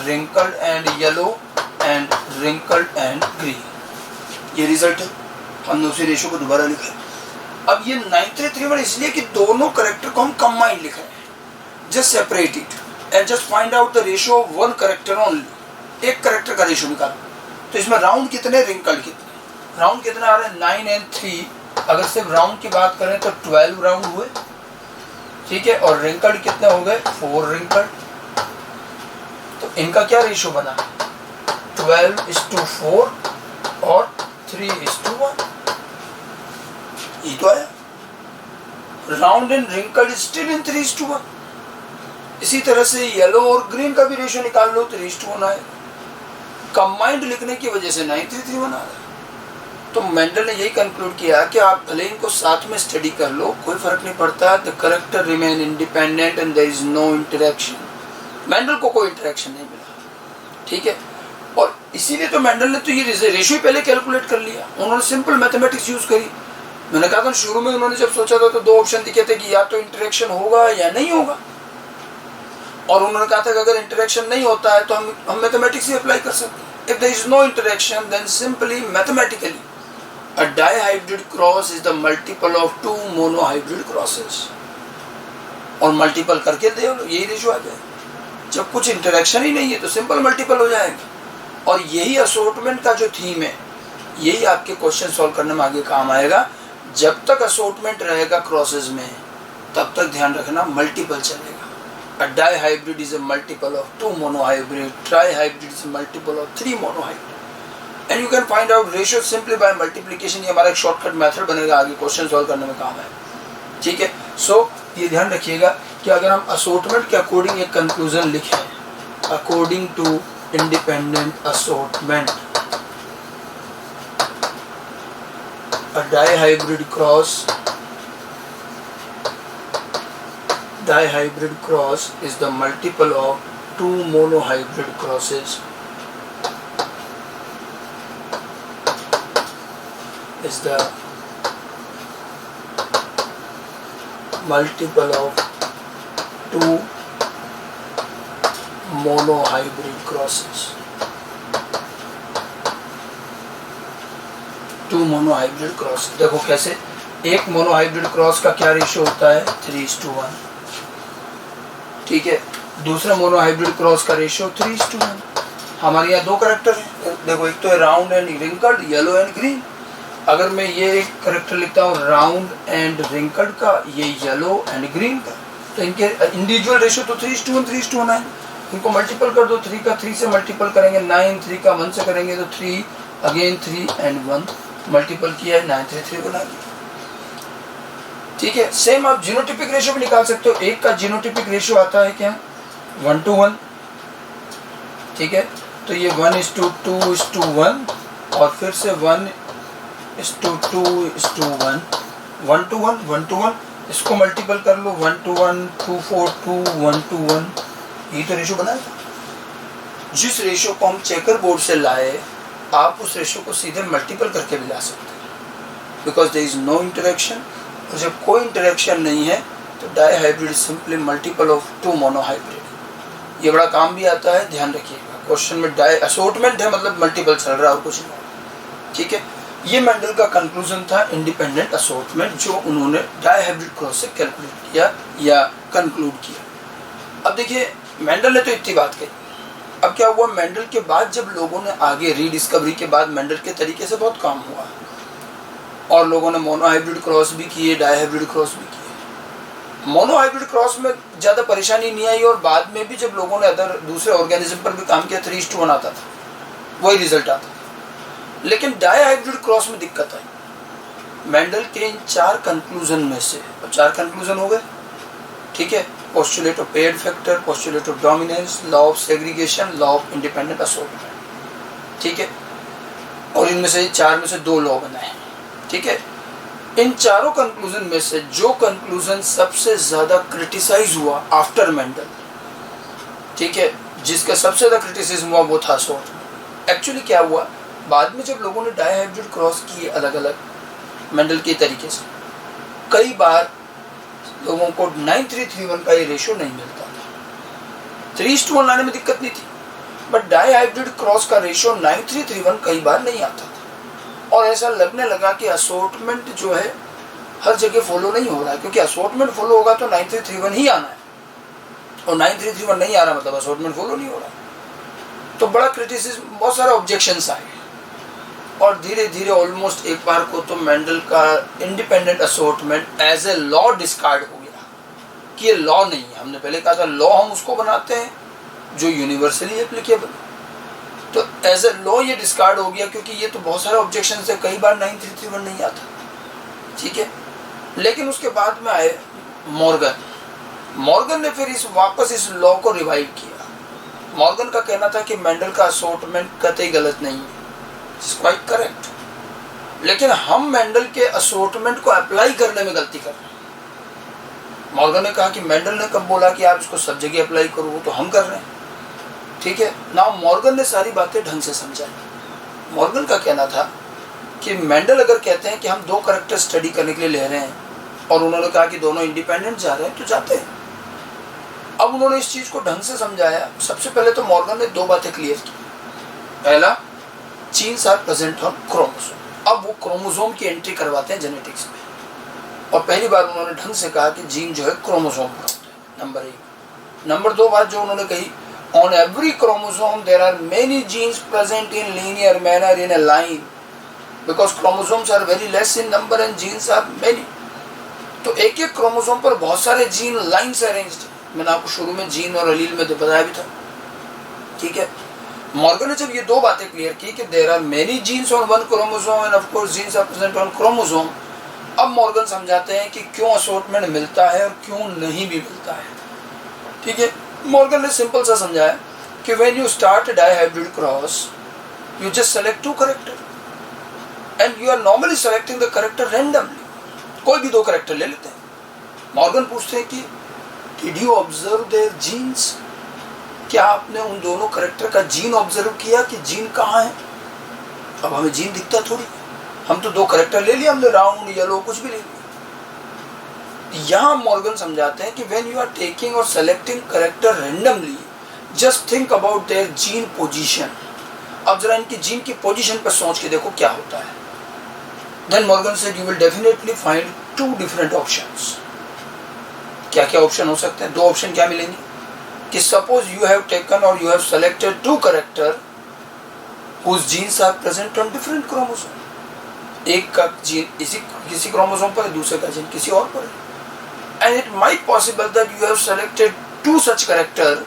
wrinkled and yellow and wrinkled and green. ये रिजल्ट है, हमने उसी रेशियो को दोबारा लिखा है। अब ये 9331 इसलिए कि दोनों करेक्टर को हम कंबाइंड लिख रहे हैं। Just separate it and just find out the ratio of 1 character only. एक करेक्टर का रेशियो निकालो। तो इसमें राउंड कितने, रिंकल्ड कितने? राउंड कितने आ रहे हैं? 9 और 3। अगर सिर्फ राउंड की बात करें तो 12 राउंड हुए। ठीक है, और रिंकल्ड कितने हो गए? 4 रिंकल्ड। तो इनका क्या रेशियो बना? 12:4 और 3:1। ये तो आया। Round and wrinkled still in 3:1। इसी तरह से येलो और ग्रीन का भी रेशियो निकाल लो, 3:1 आए। कंबाइंड लिखने की वजह से 9331 आ रहा है। तो मेंडल ने यही कंक्लूड किया कि आप भले इनको साथ में स्टडी कर लो, कोई फर्क नहीं पड़ता। The character remain independent and there is no interaction. Mendel को कोई इंटरेक्शन नहीं मिला। ठीक है, और इसीलिए तो मेंडल ने तो ये रेशियो पहले कैलकुलेट कर लिया, उन्होंने सिंपल मैथमेटिक्स यूज करी। मैंने कहा था शुरू में उन्होंने जब सोचा था तो दो ऑप्शन दिखे थे कि या तो इंटरेक्शन होगा या नहीं होगा, और उन्होंने कहा था कि अगर इंटरेक्शन नहीं होता है तो हम मैथमेटिक्स ही अप्लाई कर सकते हैं। If there is no interaction then simply mathematically a dihybrid cross is the multiple of two monohybrid crosses, और मल्टीपल करके दे यही रेशियो आ जाएगा। जब कुछ इंटरेक्शन ही नहीं है तो सिंपल मल्टीपल हो जाएगा। और यही असॉर्टमेंट का जो थीम है, यही आपके क्वेश्चन सॉल्व करने में आगे काम आएगा। जब तक असॉर्टमेंट रहेगा क्रॉसेस में तब तक ध्यान रखना मल्टीपल चलेगा। A dihybrid is a multiple of two monohybrid, trihybrid is a multiple of three monohybrid, and you can find out ratio simply by multiplication. ये हमारा एक शॉर्टकट मेथड बनेगा, आगे क्वेश्चन सॉल्व करने में काम आएगा। ठीक है, सो ये ध्यान रखिएगा कि अगर हम असॉर्टमेंट के अकॉर्डिंग एक कंक्लूजन लिखें, according to independent assortment a dihybrid cross is the multiple of two monohybrid crosses, is the multiple of two monohybrid crosses, two monohybrid cross. देखो कैसे, एक मोनोहाइब्रिड क्रॉस का क्या रेशियो होता है 3:1, ठीक है। दूसरा मोनोहाइब्रिड क्रॉस का रेशियो 3:1। हमारे यहाँ दो करेक्टर हैं, देखो एक तो है round and wrinkled, yellow and green. अगर मैं ये एक करेक्टर लिखता हूँ राउंड एंड रिंकल्ड का, ये येलो एंड ग्रीन का, तो इनके इंडिविजुअल रेशियो तो 3:1 है। इनको मल्टीपल कर दो, 3 का 3 से मल्टीपल करेंगे 9, 3 का 1 से करेंगे तो 3, अगेन 3 एंड 1 मल्टीपल किया है 933 बना दिया। ठीक है, सेम आप जीनोटिपिक रेशियो भी निकाल सकते हो। एक का जीनोटिपिक रेशियो आता है क्या 1:1, ठीक है। तो ये 1:2:1 और फिर से 1:2:1, 1:1, इसको मल्टीपल कर लो 1:1, 2:4:2, 1:1, ये तो रेशियो बना है। जिस रेशियो को हम चेकर बोर्ड से लाए, आप उस रेशियो को सीधे मल्टीपल करके भी ला सकते हैं, because there is no interaction. और जब कोई इंटरेक्शन नहीं है तो dihybrid simply multiple of two monohybrid. ये बड़ा काम भी आता है, ध्यान रखिएगा। क्वेश्चन में डाई असॉर्टमेंट है मतलब मल्टीपल चल रहा है और कुछ नहीं, ठीक है। ये मेंडल का कंक्लूजन था इंडिपेंडेंट असॉर्टमेंट, जो उन्होंने डाइहाइब्रिड क्रॉस से कैलकुलेट किया या कंक्लूड किया। अब देखिए, मेंडल ने तो इतनी बात कही। अब क्या हुआ, मेंडल के बाद जब लोगों ने आगे रीडिस्कवरी के बाद मेंडल के तरीके से बहुत काम हुआ और लोगों ने मोनोहाइब्रिड क्रॉस भी किए, डाइहाइब्रिड क्रॉस भी किए। मोनोहाइब्रिड क्रॉस में ज़्यादा परेशानी नहीं आई और बाद में भी जब लोगों ने अदर दूसरे ऑर्गेनिज्म पर भी काम किया 3:1 आता था, वही रिजल्ट आता था। लेकिन डाइहाइब्रिड क्रॉस में दिक्कत आई। मेंडल के इन 4 कंक्लूजन में से, अब 4 कंक्लूजन हो गए, ठीक है। Postulate of paired factor, postulate of dominance, law of segregation, law of independent assortment, ठीक है। और इनमें से 4 में से 2 लॉ बनाए, ठीक है। इन चारों कंक्लूजन में से जो कंक्लूजन सबसे ज्यादा क्रिटिसाइज हुआ आफ्टर मेंडल, ठीक है, जिसका सबसे ज्यादा क्रिटिसिज्म हुआ वो था असॉर्टमेंट। एक्चुअली क्या हुआ, बाद में जब लोगों ने डाइहाइब्रिड क्रॉस किए अलग अलग मेंडल के तरीके से, कई बार लोगों को 9331 का ये रेशियो नहीं मिलता था। 3:1 लाने में दिक्कत नहीं थी, बट डाइहाइब्रिड क्रॉस का रेशियो 9331 कई बार नहीं आता था। और ऐसा लगने लगा कि असॉर्टमेंट जो है हर जगह फॉलो नहीं हो रहा है, क्योंकि असॉर्टमेंट फॉलो होगा तो 9331 ही आना है, और 9331 नहीं आ रहा मतलब असॉर्टमेंट फॉलो नहीं हो रहा। तो बड़ा क्रिटिसिज्म, बहुत सारे ऑब्जेक्शंस आए, और धीरे धीरे ऑलमोस्ट एक बार को तो मेंडल का independent assortment as a law discard हो गया कि ये लॉ नहीं है। हमने पहले कहा था लॉ हम उसको बनाते हैं जो यूनिवर्सली एप्लीकेबल, तो एज ए लॉ ये डिस्कार्ड हो गया, क्योंकि ये तो बहुत सारे ऑब्जेक्शन है, कई बार 9331 नहीं आता, ठीक है। लेकिन उसके बाद में आए मॉर्गन ने फिर वापस इस लॉ को रिवाइव किया। मॉर्गन का कहना था कि मेंडल का असॉर्टमेंट कतई गलत नहीं है, इट्स क्वाइट करेक्ट, लेकिन हम मेंडल के असॉर्टमेंट को अप्लाई करने में गलती कर रहे हैं। मॉर्गन ने कहा कि मेंडल ने कब बोला कि आप इसको सब जगह अप्लाई करो, तो हम कर रहे हैं। ठीक है। नाउ मॉर्गन ने सारी बातें ढंग से समझाई। मॉर्गन का कहना था कि मेंडल अगर कहते हैं कि हम दो कैरेक्टर स्टडी करने के लिए ले रहे हैं और उन्होंने कहा कि दोनों इंडिपेंडेंट जा रहे हैं तो जाते हैं। अब उन्होंने इस चीज को ढंग से समझाया। सबसे पहले तो मॉर्गन ने दो बातें क्लियर की। पहला, genes are present on chromosome. अब वो क्रोमोसोम की एंट्री करवाते हैं जेनेटिक्स में, और पहली बार उन्होंने ढंग से कहा कि जीन जो है क्रोमोसोम पर होता है, नंबर एक। नंबर दो बात जो उन्होंने कही, on every chromosome there are many genes present in linear manner in a line because chromosomes are very less in number and genes are many. तो एक एक क्रोमोसोम पर बहुत सारे जीन लाइन से अरेंज्ड। मैंने आपको शुरू में जीन और अलील में बताया भी था, ठीक है। मॉर्गन ने जब ये दो बातें क्लियर की कि there are many genes on one chromosome and of course genes are present on chromosome, अब मॉर्गन समझाते हैं कि क्यों असॉर्टमेंट मिलता है और क्यों नहीं भी मिलता है, ठीक है। मॉर्गन ने सिंपल सा समझाया कि when you start dihybrid cross you just select two character and you are normally selecting the character randomly. कोई भी दो कैरेक्टर ले लेते हैं। मॉर्गन पूछते हैं कि did you observe their genes, क्या आपने उन दोनों कैरेक्टर का जीन ऑब्जर्व किया कि जीन कहाँ है? अब हमें जीन दिखता थोड़ी, हम तो दो कैरेक्टर ले लिया हमने, राउंड येलो कुछ भी ले लिया। यहाँ मॉर्गन समझाते हैं कि व्हेन यू आर टेकिंग और selecting character randomly just think about their gene position. अब जरा इनकी जीन की पोजीशन पर सोच के देखो क्या होता है। Then Morgan said you will definitely find two different options. क्या क्या ऑप्शन हो सकते हैं? दो ऑप्शन क्या मिलेंगे कि suppose you have taken or you have selected two character whose genes are present on different chromosome। एक का जीन किसी क्रोमोसोम पर है, दूसरे का जीन किसी और पर है। And it might possible that you have selected two such character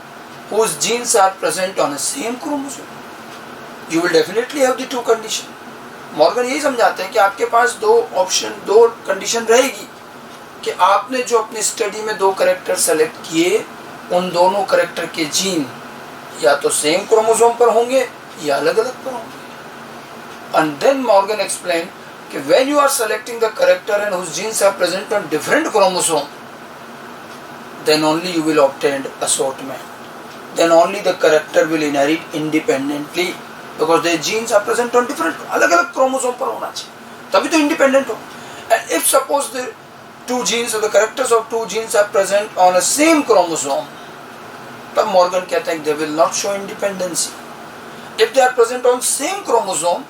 whose genes are present on the same chromosome। You will definitely have the two condition। Morgan यही समझाते हैं कि आपके पास दो ऑप्शन, दो कंडीशन रहेगी कि आपने जो अपनी स्टडी में दो कैरेक्टर सेलेक्ट किए उन दोनों कैरेक्टर के जीन या तो सेम क्रोमोसोम पर होंगे या अलग अलग पर होंगे। एंड देन मॉर्गन एक्सप्लेन कि when you are selecting the character and whose genes are present on different chromosome then only you will obtain assortment, then only the character will inherit independently because their genes are present on different, अलग अलग क्रोमोसोम पर होना चाहिए तभी तो इंडिपेंडेंट हो। And if suppose the two genes or the characters of two genes are present on a same chromosome, तब मॉर्गन कहते हैं they will not show independency। If they are present on same chromosome,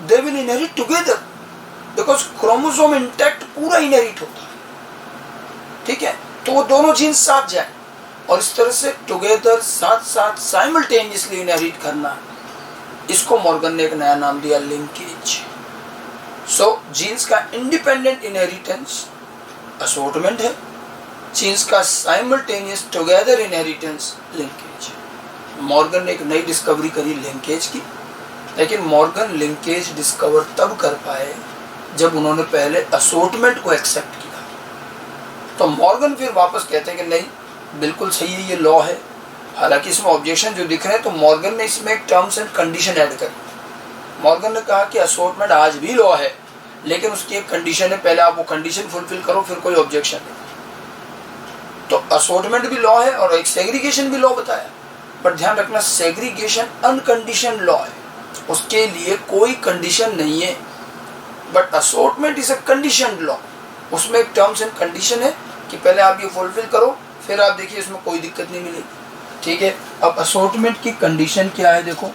they will inherit together because chromosome intact पूरा inherit होता है, ठीक है। तो वो दोनों जीन्स साथ जाए और इस तरह से टुगेदर साथ साथ साइमल्टेनियसली इनहेरिट करना, इसको मॉर्गन ने एक नया नाम दिया लिंकेज। सो जीन्स का इंडिपेंडेंट इनहेरिटेंस असॉर्टमेंट है, जीन्स का simultaneous together inheritance linkage. Morgan ने एक नई डिस्कवरी करी लिंकेज की, लेकिन मॉर्गन लिंकेज डिस्कवर तब कर पाए जब उन्होंने पहले असॉर्टमेंट को एक्सेप्ट किया। तो मॉर्गन फिर वापस कहते हैं कि नहीं बिल्कुल सही है, ये लॉ है। हालांकि इसमें ऑब्जेक्शन जो दिख रहे हैं तो मॉर्गन ने इसमें एक टर्म्स एंड कंडीशन ऐड करी। मॉर्गन ने कहा कि असॉर्टमेंट आज भी लॉ है लेकिन उसकी एक कंडीशन है, पहले आप वो कंडीशन फुलफिल करो फिर कोई ऑब्जेक्शन नहीं। तो असॉर्टमेंट भी लॉ है और एक सेग्रीगेशन भी लॉ बताया, पर ध्यान रखना सेग्रीगेशन अनकंडीशन लॉ है, उसके लिए कोई कंडीशन नहीं है। But assortment is a condition law, उसमें एक टर्म्स एंड कंडीशन है कि पहले आप ये फुलफिल करो फिर आप देखिए इसमें कोई दिक्कत नहीं मिलेगी, ठीक है। अब असॉर्टमेंट की कंडीशन क्या है, देखो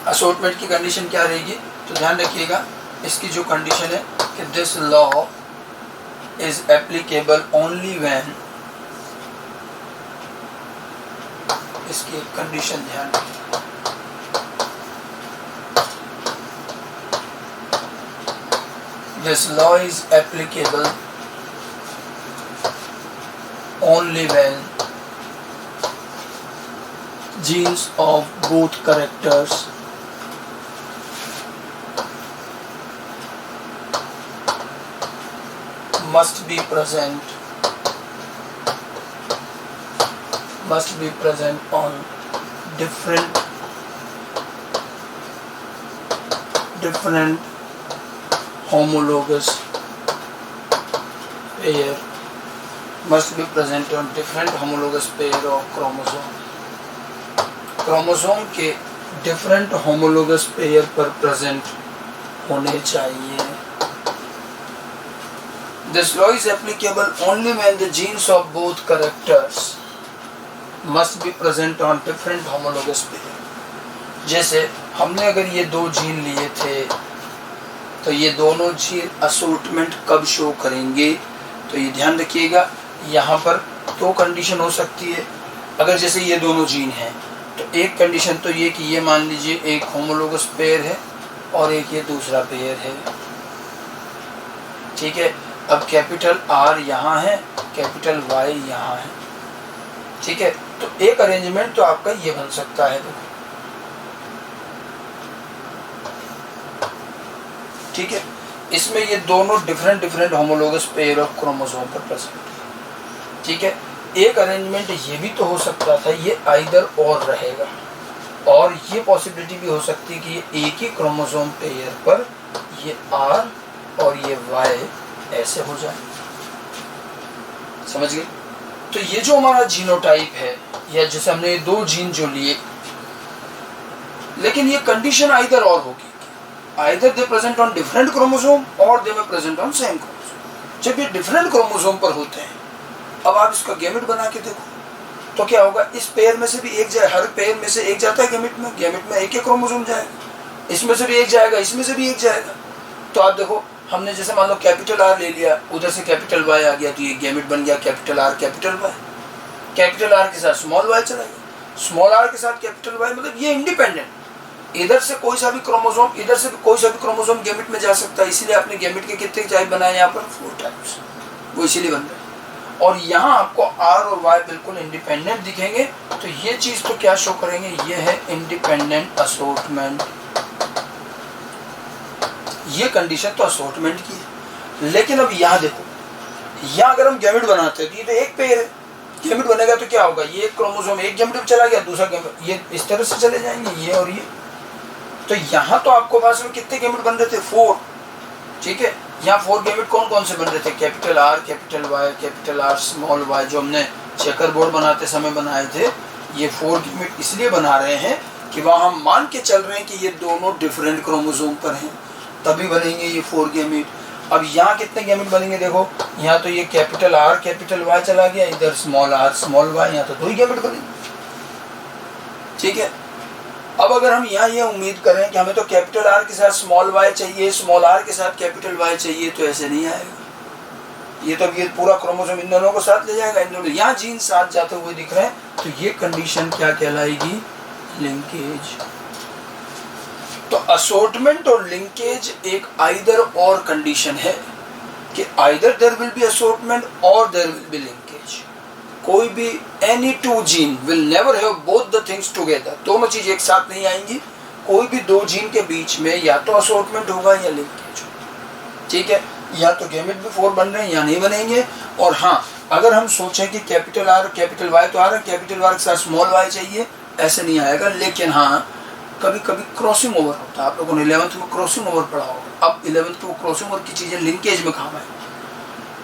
असॉर्टमेंट की कंडीशन क्या रहेगी, तो ध्यान रखिएगा इसकी जो कंडीशन है कि this law is applicable only when, इसकी एक कंडीशन ध्यान रखिए, this law is applicable only when genes of both characters must be present on different homologous pair, must be present on different homologous pair of chromosomes। Chromosome के डिफरेंट होमोलोगस पेयर पर प्रेजेंट होने चाहिए। This law is applicable only when the genes of both characters must be present on different homologous pair। जैसे हमने अगर ये दो जीन लिए थे तो ये दोनों जीन असोर्टमेंट कब शो करेंगे, तो ये ध्यान रखिएगा। यहाँ पर दो कंडीशन हो सकती है। अगर जैसे ये दोनों जीन हैं तो एक कंडीशन तो ये कि ये मान लीजिए एक होमोलोगस पेयर है और एक ये दूसरा पेयर है, ठीक है। अब कैपिटल R यहाँ है, कैपिटल Y यहाँ है, ठीक है। तो एक अरेंजमेंट तो आपका ये बन सकता है, ठीक है। इसमें ये दोनों different homologous pair of chromosome पर प्रेजेंट है, ठीक है। एक अरेंजमेंट ये भी तो हो सकता था, ये आइदर और रहेगा, और ये पॉसिबिलिटी भी हो सकती है कि ये एक ही क्रोमोसोम पेयर पर ये R और ये Y ऐसे हो जाए, समझ गए। तो ये जो हमारा जीनोटाइप है, या जैसे हमने दो जीन जो लिए, लेकिन ये कंडीशन आइदर और होगी, either they present on different chromosome और दे में प्रेजेंट ऑन सेम क्रोमोसोम। जब ये डिफरेंट क्रोमोसोम पर होते हैं, अब आप इसका गैमेट बना के देखो तो क्या होगा, इस पेयर में से भी एक जाए, हर पेयर में से एक जाता है गैमेट में एक ही क्रोमोसोम जाएगा, इसमें से भी एक जाएगा, इसमें से भी एक जाएगा। तो आप देखो, हमने जैसे मान लो कैपिटल R ले लिया, उधर से कैपिटल Y आ गया, तो ये गैमेट बन गया capital R capital Y। Capital R के साथ स्मॉल y चला गया, स्मॉल r के साथ कैपिटल Y, मतलब ये इंडिपेंडेंट। इधर से कोई सा भी क्रोमोसोम, इधर से कोई सा भी क्रोमोसोम गैमेट में जा सकता है। इसीलिए आपने गैमेट के कितने टाइप बनाए यहाँ पर, 4 टाइप्स, वो इसीलिए बन रहे हैं। और यहाँ आपको R और Y बिल्कुल इंडिपेंडेंट दिखेंगे, तो ये चीज तो क्या शो करेंगे, ये है इंडिपेंडेंट असोर्टमेंट। ये कंडीशन तो असोर्टमेंट की है। लेकिन अब यहाँ देखो, यहाँ अगर हम गैमेट बनाते हैं तो ये तो एक पेयर है, गैमेट बनेगा तो क्या होगा, ये एक क्रोमोसोम एक गैमेट में चला गया, दूसरा गैमेट ये इस तरह से चले जाएंगे, ये और ये। तो यहाँ तो आपको पास में कितने गैमेट बन रहे थे, 4, ठीक है। यहाँ 4 गैमेट कौन कौन से बन रहे थे, capital R capital Y capital R small y, जो हमने चेकर बोर्ड बनाते समय बनाए थे। ये 4 गैमेट इसलिए बना रहे हैं कि वहाँ हम मान के चल रहे हैं कि ये दोनों डिफरेंट क्रोमोसोम पर हैं, तभी बनेंगे ये 4 गैमेट। अब यहाँ कितने गैमेट बनेंगे, देखो यहाँ तो ये कैपिटल R कैपिटल Y चला गया, इधर स्मॉल r स्मॉल y, यहाँ तो 2 ही गैमेट बनेंगे, ठीक है। अब अगर हम यहाँ ये उम्मीद करें कि हमें तो कैपिटल R के साथ स्मॉल y चाहिए, स्मॉल r के साथ कैपिटल Y चाहिए, तो ऐसे नहीं आएगा। ये तो ये पूरा क्रोमोसोम इन दोनों को साथ ले जाएगा, इन दोनों यहाँ जीन साथ जाते हुए दिख रहे हैं, तो ये कंडीशन क्या कहलाएगी, लिंकेज। तो असोर्टमेंट और लिंकेज एक आइदर और कंडीशन है कि either there will be assortment or there will be linkage. कोई भी any two gene will never have both the things together, दोनों चीज एक साथ नहीं आएंगी। कोई भी दो जीन के बीच में या तो असोर्टमेंट होगा या लिंकेज होगा, ठीक है। या तो गैमेट भी 4 बन रहे हैं या नहीं बनेंगे। और हाँ, अगर हम सोचें कि कैपिटल R कैपिटल Y तो आ रहा है, कैपिटल R के साथ स्मॉल y चाहिए, ऐसे नहीं आएगा। लेकिन हाँ, कभी कभी क्रॉसिंग ओवर होता है, आप लोगों ने 11th में क्रॉसिंग ओवर पढ़ा होगा। अब 11th में क्रॉसिंग ओवर की चीजें लिंकेज में काम आए,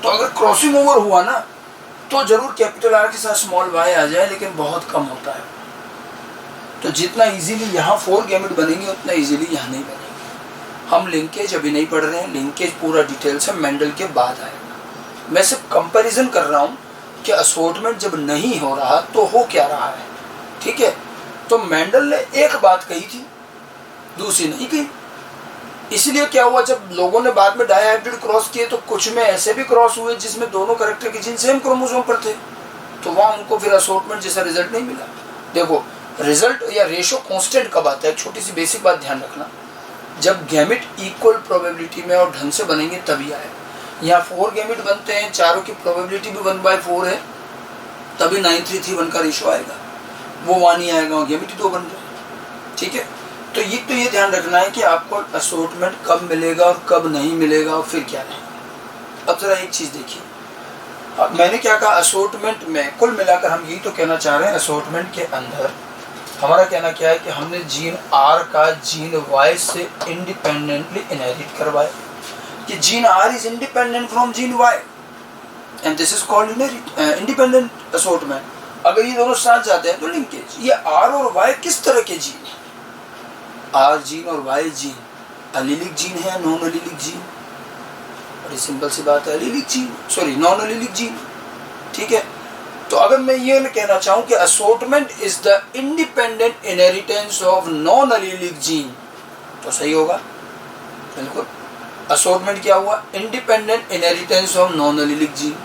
तो अगर क्रॉसिंग ओवर हुआ ना, तो जरूर कैपिटल R के साथ स्मॉल y आ जाए, लेकिन बहुत कम होता है। तो जितना इजीली यहाँ 4 गैमेट बनेंगे, उतना इजीली यहाँ नहीं बनेंगे। हम लिंकेज अभी नहीं पढ़ रहे हैं, लिंकेज पूरा डिटेल से मेंडल के बाद आएगा। मैं सिर्फ कंपैरिजन कर रहा हूँ कि असोर्टमेंट जब नहीं हो रहा तो हो क्या रहा है, ठीक है। तो मेंडल ने एक बात कही थी, दूसरी नहीं कही। इसलिए क्या हुआ, जब लोगों ने बाद में डायहाइब्रिड क्रॉस किए, तो कुछ में ऐसे भी क्रॉस हुए जिसमें दोनों कैरेक्टर के जीन सेम क्रोमोसोम पर थे, तो वहां उनको फिर असोर्टमेंट जैसा रिजल्ट नहीं मिला। देखो, रिजल्ट या रेशो कांस्टेंट कब आता है, छोटी सी बेसिक बात ध्यान रखना, जब गैमेट इक्वल प्रोबेबिलिटी में और ढंग से बनेंगे तभी आएगा। यहाँ 4 गैमेट बनते हैं, चारों की प्रोबेबिलिटी भी 1/4 है, तभी 9:3:1 का रेशो आएगा, वो वहाँ नहीं आएगा, गैमेट ही 2 बन जाए, ठीक है। तो ये ध्यान रखना है कि आपको असोर्टमेंट कब मिलेगा और कब नहीं मिलेगा और फिर क्या नहीं। अब जरा एक चीज देखिए, अब मैंने क्या कहा, असोर्टमेंट में कुल मिलाकर हम यही तो कहना चाह रहे हैं, असोर्टमेंट के अंदर हमारा कहना क्या है कि हमने जीन R का जीन Y से इंडिपेंडेंटली इनहेरिट करवाया, कि gene R is independent from gene Y and this is called independent assortment. अगर ये दोनों साथ जाते हैं तो लिंकेज। ये आर और वाई किस तरह के जीन है? आर जीन और वाई जीन अलीलिक जीन है, नॉन अलीलिक जीन? बड़ी सिंपल सी बात है, allelic gene, sorry non allelic gene. ठीक है, तो अगर मैं ये कहना चाहूं कि assortment is the independent inheritance of non allelic gene, तो सही होगा बिल्कुल। असॉर्टमेंट क्या हुआ? Independent inheritance of non allelic gene.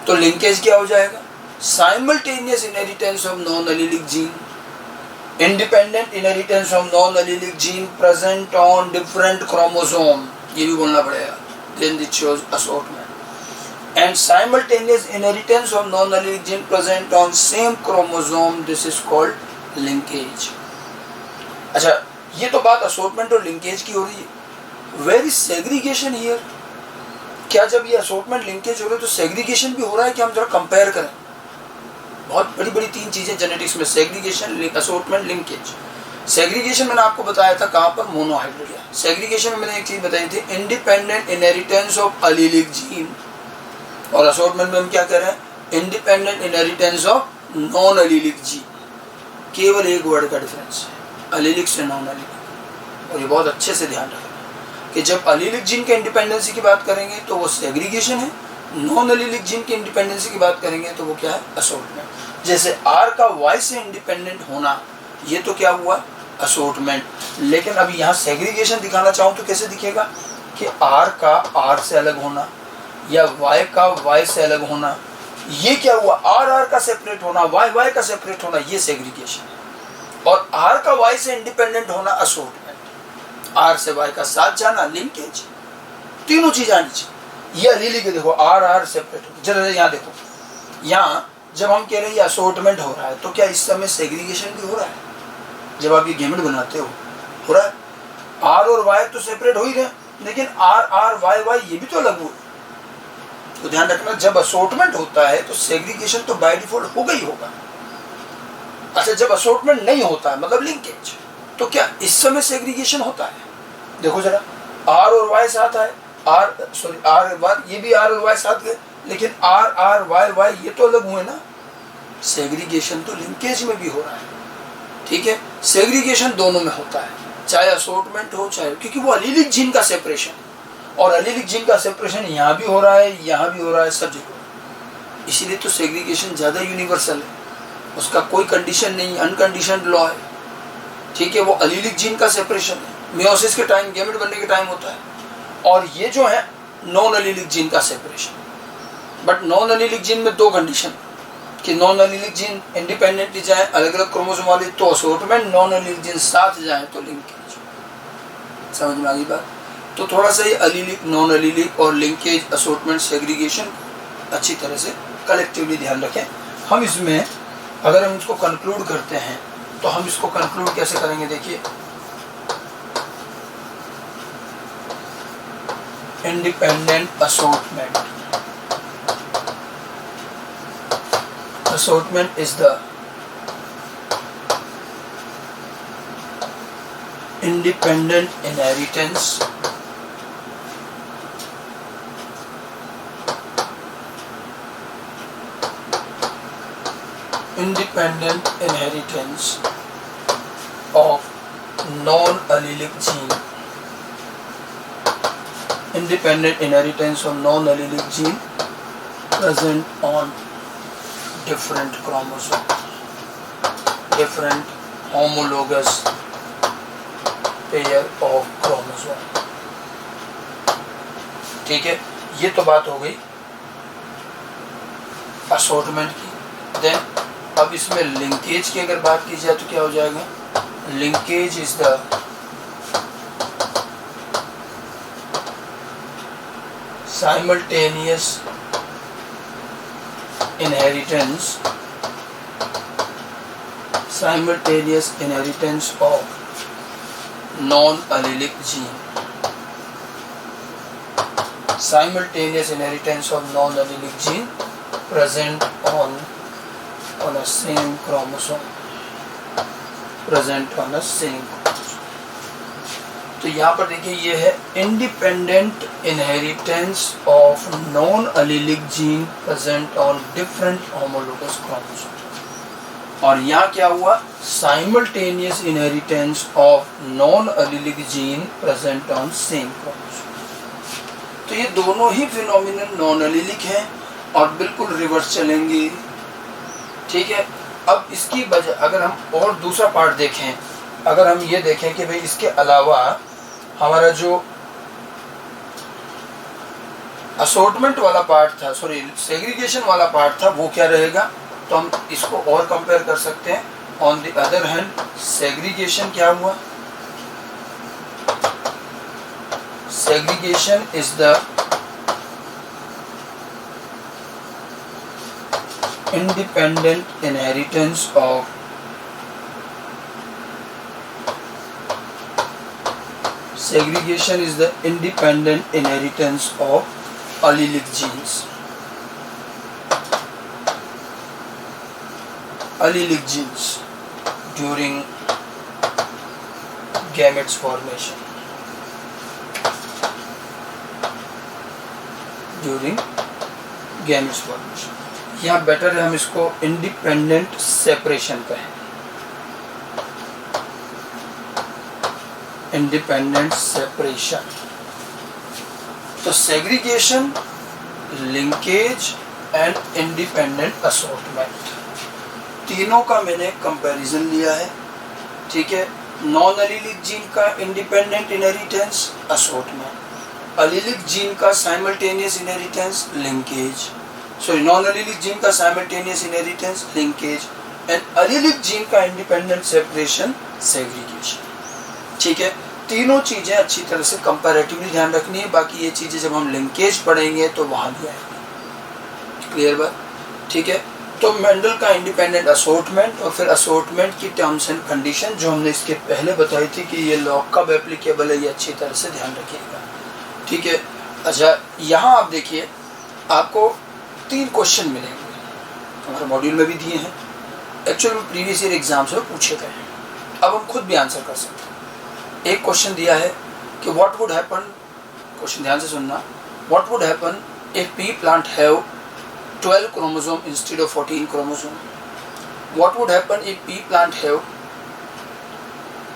तो लिंकेज क्या हो जाएगा? Simultaneous inheritance of non allelic gene, independent inheritance of non allelic gene present on different chromosome, ये भी बोलना पड़ेगा, then it shows assortment. And simultaneous inheritance of non allelic gene present on same chromosome, this is called linkage. अच्छा, ये तो बात असॉर्टमेंट और लिंकेज की हो रही है। Where is segregation here? क्या जब ये असॉर्टमेंट लिंकेज हो रहा है तो सेग्रीगेशन भी हो रहा है? कि हम जरा कंपेयर करें। बहुत बड़ी बड़ी तीन चीजें जेनेटिक्स में, सेग्रीगेशन, असॉर्टमेंट, लिंकेज। सेग्रीगेशन मैंने आपको बताया था कहाँ पर? मोनोहाइब्रिडिया। सेग्रीगेशन में मैंने एक चीज बताई थी, independent inheritance of allelic gene, और असॉर्टमेंट में हम क्या कह रहे हैं? Independent inheritance of non allelic gene. केवल एक वर्ड का डिफरेंस है, अलीलिक से नॉन अलीलिक। और ये बहुत अच्छे से ध्यान रखना कि जब अलीलिक जीन के इंडिपेंडेंसी की बात करेंगे तो वो सेग्रीगेशन है, नॉन अलीलिक जीन की इंडिपेंडेंसी की बात करेंगे तो वो क्या है? असॉर्टमेंट। जैसे आर का वाई से इंडिपेंडेंट होना, ये तो क्या हुआ? असॉर्टमेंट। लेकिन अभी यहाँ सेग्रीगेशन दिखाना चाहूँ तो कैसे दिखेगा? कि आर का आर से अलग होना या वाई का वाई से अलग होना, ये क्या हुआ? आर आर का सेपरेट होना, वाई वाई का सेपरेट होना, ये सेग्रीगेशन। और आर का वाई से इंडिपेंडेंट होना असॉर्टमेंट। आर से वाई का साथ जाना लिंकेज। तीनों चीज आनी चाहिए। ये अलीलिक है, देखो आर आर सेपरेट हो। जरा यहाँ देखो, यहाँ जब हम कह रहे हैं असॉर्टमेंट हो रहा है तो क्या इस समय सेग्रीगेशन भी हो रहा है? जब आप ये गेमेट बनाते हो रहा है। आर और वाई तो सेपरेट हो ही रहे, लेकिन आर आर वाई वाई ये भी तो अलग हुए। तो ध्यान रखना, जब असॉर्टमेंट होता है तो सेग्रीगेशन तो बाय डिफॉल्ट होगा ही होगा। अच्छा, जब असॉर्टमेंट नहीं होता है मतलब लिंकेज, तो क्या इस समय सेग्रीगेशन होता है? देखो जरा, आर और वाई साथ आए, आर वाई, ये भी आर और वाई साथ गए, लेकिन आर आर वाई वाई ये तो अलग हुए ना। सेग्रीगेशन तो लिंकेज में भी हो रहा है। ठीक है, सेग्रीगेशन दोनों में होता है, चाहे असॉर्टमेंट हो चाहे, क्योंकि वो अलीलिक जीन का सेपरेशन, और अलीलिक जीन का सेपरेशन यहाँ भी हो रहा है, यहाँ भी हो रहा है, सब जगह। इसीलिए तो सेग्रीगेशन ज़्यादा यूनिवर्सल है, उसका कोई कंडीशन नहीं, अनकंडीशनड लॉ है। ठीक है, वो अलीलिक जीन का सेपरेशन है, मियोसिस के टाइम, गैमेट बनने के टाइम होता है। और ये जो है नॉन अलीलिक जीन का separation. But non allelic gene में दो कंडीशन, कि नॉन अलीलिक जीन इंडिपेंडेंटली जाए अलग अलग क्रोमोसोम वाले तो असॉर्टमेंट, नॉन अलीलिक जीन साथ जाए तो लिंकेज। समझ में आ गई बात? तो थोड़ा सा ये अलीलिक, नॉन अलीलिक और लिंकेज, असॉर्टमेंट, सेग्रीगेशन अच्छी तरह से कलेक्टिवली ध्यान रखें। हम इसमें अगर हम इसको कंक्लूड करते हैं तो हम इसको कंक्लूड कैसे करेंगे? देखिए, independent assortment. Assortment is the independent inheritance of non-allelic gene. Independent inheritance of non-allelic gene present on different chromosomes, different homologous pair of chromosome. ठीक है, ये तो बात हो गई असॉर्टमेंट की। देन अब इसमें लिंकेज की अगर बात की जाए तो क्या हो जाएगा? Linkage is the simultaneous inheritance of non-allelic gene. Simultaneous inheritance of non-allelic gene present on a same chromosome. Present on a same chromosome. तो यहाँ पर देखिए ये है independent inheritance of non allelic gene present on different homologous chromosome. और यहाँ क्या हुआ, simultaneous inheritance of non allelic gene present on same chromosome. तो ये दोनों ही फिनोमिनन नॉन अलीलिक हैं और बिल्कुल रिवर्स चलेंगे, ठीक है। अब इसकी वजह अगर हम और दूसरा पार्ट देखें, अगर हम ये देखें कि भाई इसके अलावा हमारा जो असॉर्टमेंट वाला पार्ट था, सॉरी सेग्रीगेशन वाला पार्ट था, वो क्या रहेगा, तो हम इसको और कंपेयर कर सकते हैं। On the other hand segregation क्या हुआ, segregation is the independent inheritance of segregation is the independent inheritance of allelic genes. Allelic genes during gametes formation. During gametes formation. यहाँ बेटर है हम इसको इंडिपेंडेंट सेपरेशन कहें, इंडिपेंडेंट सेपरेशन। तो segregation, linkage and independent assortment, तीनों का मैंने कंपैरिजन लिया है, ठीक है। नॉन अलीलिक जीन का independent inheritance assortment, allelic gene का simultaneous inheritance linkage, sorry non allelic gene का simultaneous inheritance linkage and allelic gene का इंडिपेंडेंट सेपरेशन सेग्रीगेशन, ठीक है। तीनों चीजें अच्छी तरह से कंपैरेटिवली ध्यान रखनी है, बाकी ये चीजें जब हम लिंकेज पढ़ेंगे तो वहां भी आएंगे, क्लियर बात, ठीक है। तो मेंडल का इंडिपेंडेंट असॉर्टमेंट और फिर असॉर्टमेंट की टर्म्स एंड कंडीशन जो हमने इसके पहले बताई थी कि ये लॉ कब एप्लीकेबल है, ये अच्छी तरह से ध्यान रखिएगा, ठीक है। अच्छा, यहाँ आप देखिए आपको 3 क्वेश्चन मिलेंगे, हमारे मॉड्यूल में भी दिए हैं, एक्चुअल में प्रीवियस ईयर एग्जाम से पूछे गए हैं, अब हम खुद भी आंसर कर सकते हैं। एक क्वेश्चन दिया है कि व्हाट वुड हैपन, क्वेश्चन ध्यान से सुनना, what would happen if P plant have 12 chromosome instead of 14 chromosome, what would happen if P plant have,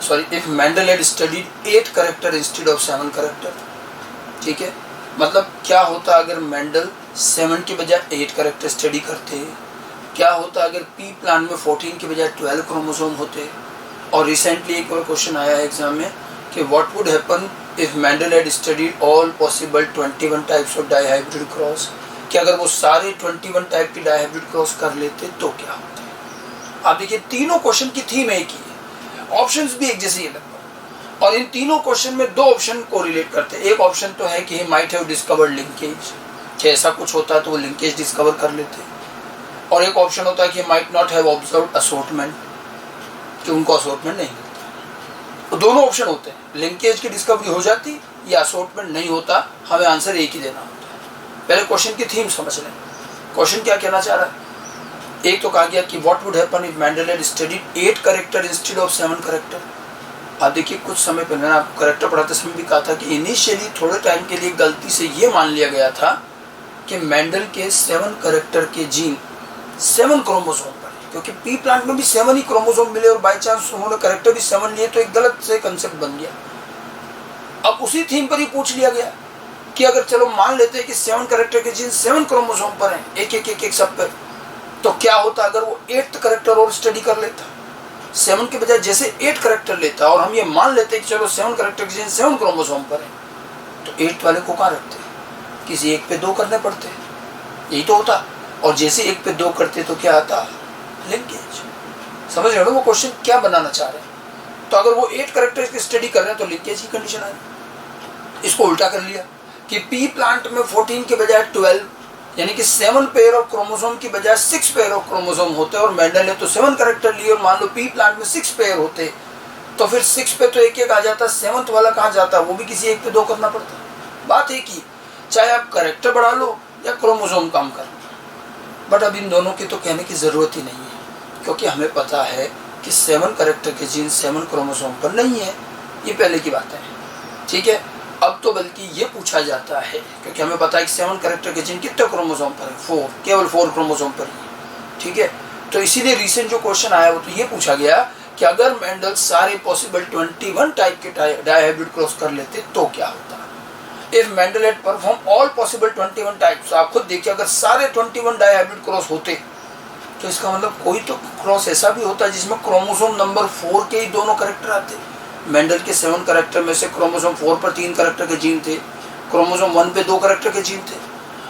sorry if Mendel had studied 8 character instead of 7 character, ठीक है। मतलब क्या होता अगर मेंडल 7 के बजाय 8 कैरेक्टर स्टडी करते, क्या होता अगर पी प्लांट में 14 के बजाय 12 क्रोमोसोम होते। और रिसेंटली एक और क्वेश्चन आया है एग्जाम में कि what would happen if Mendel had studied all possible 21 types of dihybrid cross, कि अगर वो सारे 21 टाइप के डाईहाइब्रिड क्रॉस कर लेते तो क्या होता। आप देखिए तीनों क्वेश्चन की थीम एक ही है, ऑप्शंस भी एक जैसे ही लगभग, और इन तीनों क्वेश्चन में 2 ऑप्शन को रिलेट करते हैं। एक ऑप्शन तो है कि he might have discovered linkage, कि ऐसा कुछ होता है तो वो लिंकेज डिस्कवर कर लेते, और एक ऑप्शन होता है कि might not have observed assortment, कि उनको असॉर्टमेंट नहीं मिलता। तो दोनों ऑप्शन होते हैं, लिंकेज की डिस्कवरी हो जाती या असॉर्टमेंट नहीं होता, हमें आंसर एक ही देना होता है। पहले क्वेश्चन की थीम समझ लें, क्वेश्चन क्या कहना चाह रहा है। एक तो कहा गया कि what would happen if Mendel had studied 8 character instead of 7 character. आप देखिए कुछ समय पहले मैंने आपको कैरेक्टर पढ़ाते समय भी कहा था कि इनिशियली थोड़े टाइम के लिए गलती से ये मान लिया गया था कि मेंडल के 7 कैरेक्टर के जीन 7 क्रोमोसोम पर, क्योंकि पी प्लांट में भी 7 ही क्रोमोसोम मिले और बाई चांस उन्होंने कैरेक्टर भी 7 लिए, तो एक गलत से कंसेप्ट बन गया। अब उसी थीम पर ही पूछ लिया गया कि अगर चलो मान लेते हैं कि 7 कैरेक्टर के जीन 7 क्रोमोसोम पर हैं, एक सब पर, तो क्या होता अगर वो 8th कैरेक्टर और स्टडी कर लेता, 7 के बजाय जैसे 8 कैरेक्टर लेता, और हम ये मान लेते हैं कि चलो 7 कैरेक्टर के जीन 7 क्रोमोसोम पर है, तो 8th वाले को कहाँ रखते, किसी एक पे 2 करने पड़ते, यही तो होता। और जैसे एक पे 2 करते तो क्या आता, लिंकेज। समझ रहे हो वो क्वेश्चन क्या बनाना चाह रहे हैं। तो अगर वो 8 कैरेक्टर की स्टडी कर रहे हैं तो लिंकेज की कंडीशन आई। इसको उल्टा कर लिया कि पी प्लांट में 14 के बजाय 12, यानी कि 7 पेयर ऑफ क्रोमोसोम की बजाय 6 पेयर ऑफ क्रोमोसोम होते, और मेंडल ने तो 7 कैरेक्टर लिए और मान लो पी प्लांट में 6 पेयर होते, तो फिर 6 पे तो एक आ जाता, 7th वाला कहाँ जाता, वो भी किसी एक पे 2 करना पड़ता। बात एक ही, चाहे आप कैरेक्टर बढ़ा लो या क्रोमोसोम कम कर लो, बट अब इन दोनों की तो कहने की ज़रूरत ही नहीं है, क्योंकि हमें पता है कि 7 कैरेक्टर के जीन 7 क्रोमोसोम पर नहीं है, ये पहले की बात है। ठीक है। अब तो बल्कि ये पूछा जाता है, क्योंकि हमें पता है कि 7 कैरेक्टर के जीन कितने क्रोमोसोम पर है, 4, केवल 4 क्रोमोसोम पर ही, ठीक है। तो इसीलिए रिसेंट जो क्वेश्चन आया वो तो ये पूछा गया कि अगर मेंडल सारे पॉसिबल 21 टाइप के डायहाइब्रिड क्रॉस कर लेते तो क्या होता। If Mendel had perform all possible 21 types, आप खुद देखिए अगर सारे 21 डायहाइब्रिड क्रॉस होते तो इसका मतलब कोई तो क्रॉस ऐसा भी होता है जिसमें क्रोमोसोम नंबर 4 के ही दोनों कैरेक्टर आते। मेंडल के 7 कैरेक्टर में से क्रोमोसोम 4 पर 3 कैरेक्टर के जीन थे, क्रोमोसोम 1 पे 2 कैरेक्टर के जीन थे।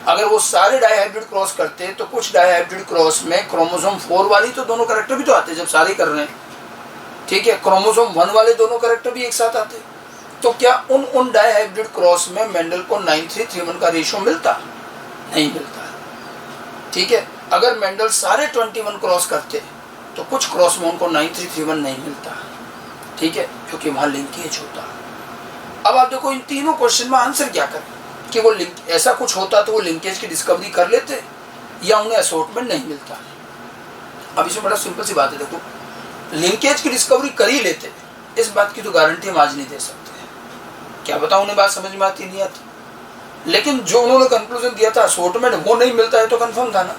अगर वो सारे डायहाइब्रिड क्रॉस करते तो कुछ डायहाइब्रिड क्रॉस में क्रोमोसोम 4 वाली तो दोनों कैरेक्टर भी तो आते जब सारे कर रहे हैं, ठीक है। क्रोमोसोम 1 वाले दोनों कैरेक्टर भी एक साथ आते। तो क्या उन डायहाइब्रिड क्रॉस में मेंडल को 9331 का रेशियो मिलता? नहीं मिलता, ठीक है। अगर मेंडल सारे 21 क्रॉस करते तो कुछ क्रॉस में उनको 9331 नहीं मिलता, ठीक है, क्योंकि वहां लिंकेज होता। अब आप देखो इन तीनों क्वेश्चन में आंसर क्या करें कि वो लिंक ऐसा कुछ होता तो वो लिंकेज की डिस्कवरी कर लेते या उन्हें असॉर्टमेंट नहीं मिलता। अब इसमें बड़ा सिंपल सी बात है, देखो लिंकेज की डिस्कवरी कर ही लेते, इस बात की तो गारंटी हम आज नहीं दे सकते, क्या पता उन्हें बात समझ में आती नहीं आती। लेकिन जो उन्होंने कंक्लूजन दिया था असॉर्टमेंट वो नहीं मिलता है तो कंफर्म था ना।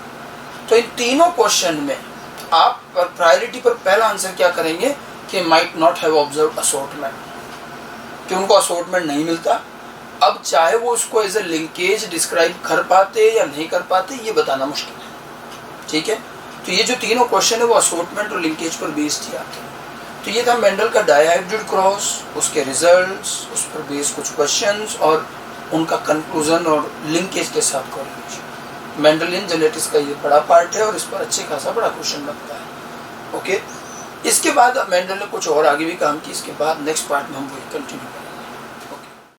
तो इन तीनों क्वेश्चन में आप प्रायोरिटी पर पहला आंसर क्या करेंगे कि might not have observe assortment, कि उनको असॉर्टमेंट नहीं मिलता। अब चाहे वो उसको एज ए लिंकेज डिस्क्राइब कर पाते या नहीं कर पाते ये बताना मुश्किल है, ठीक है। तो ये जो तीनों क्वेश्चन है वो असॉर्टमेंट और लिंकेज पर बेस्ड ही आते हैं। तो ये था मेंडल का डायहाइब्रिड क्रॉस, उसके रिजल्ट्स, उस पर बेस्ड कुछ क्वेश्चंस और उनका कंक्लूजन और लिंकेज के साथ कोरिलेशन। मेंडेलियन जेनेटिक्स का ये बड़ा पार्ट है और इस पर अच्छे खासा बड़ा क्वेश्चन लगता है, ओके। इसके बाद मेंडल ने कुछ और आगे भी काम किया, इसके बाद नेक्स्ट पार्ट में हम वही कंटिन्यू करेंगे।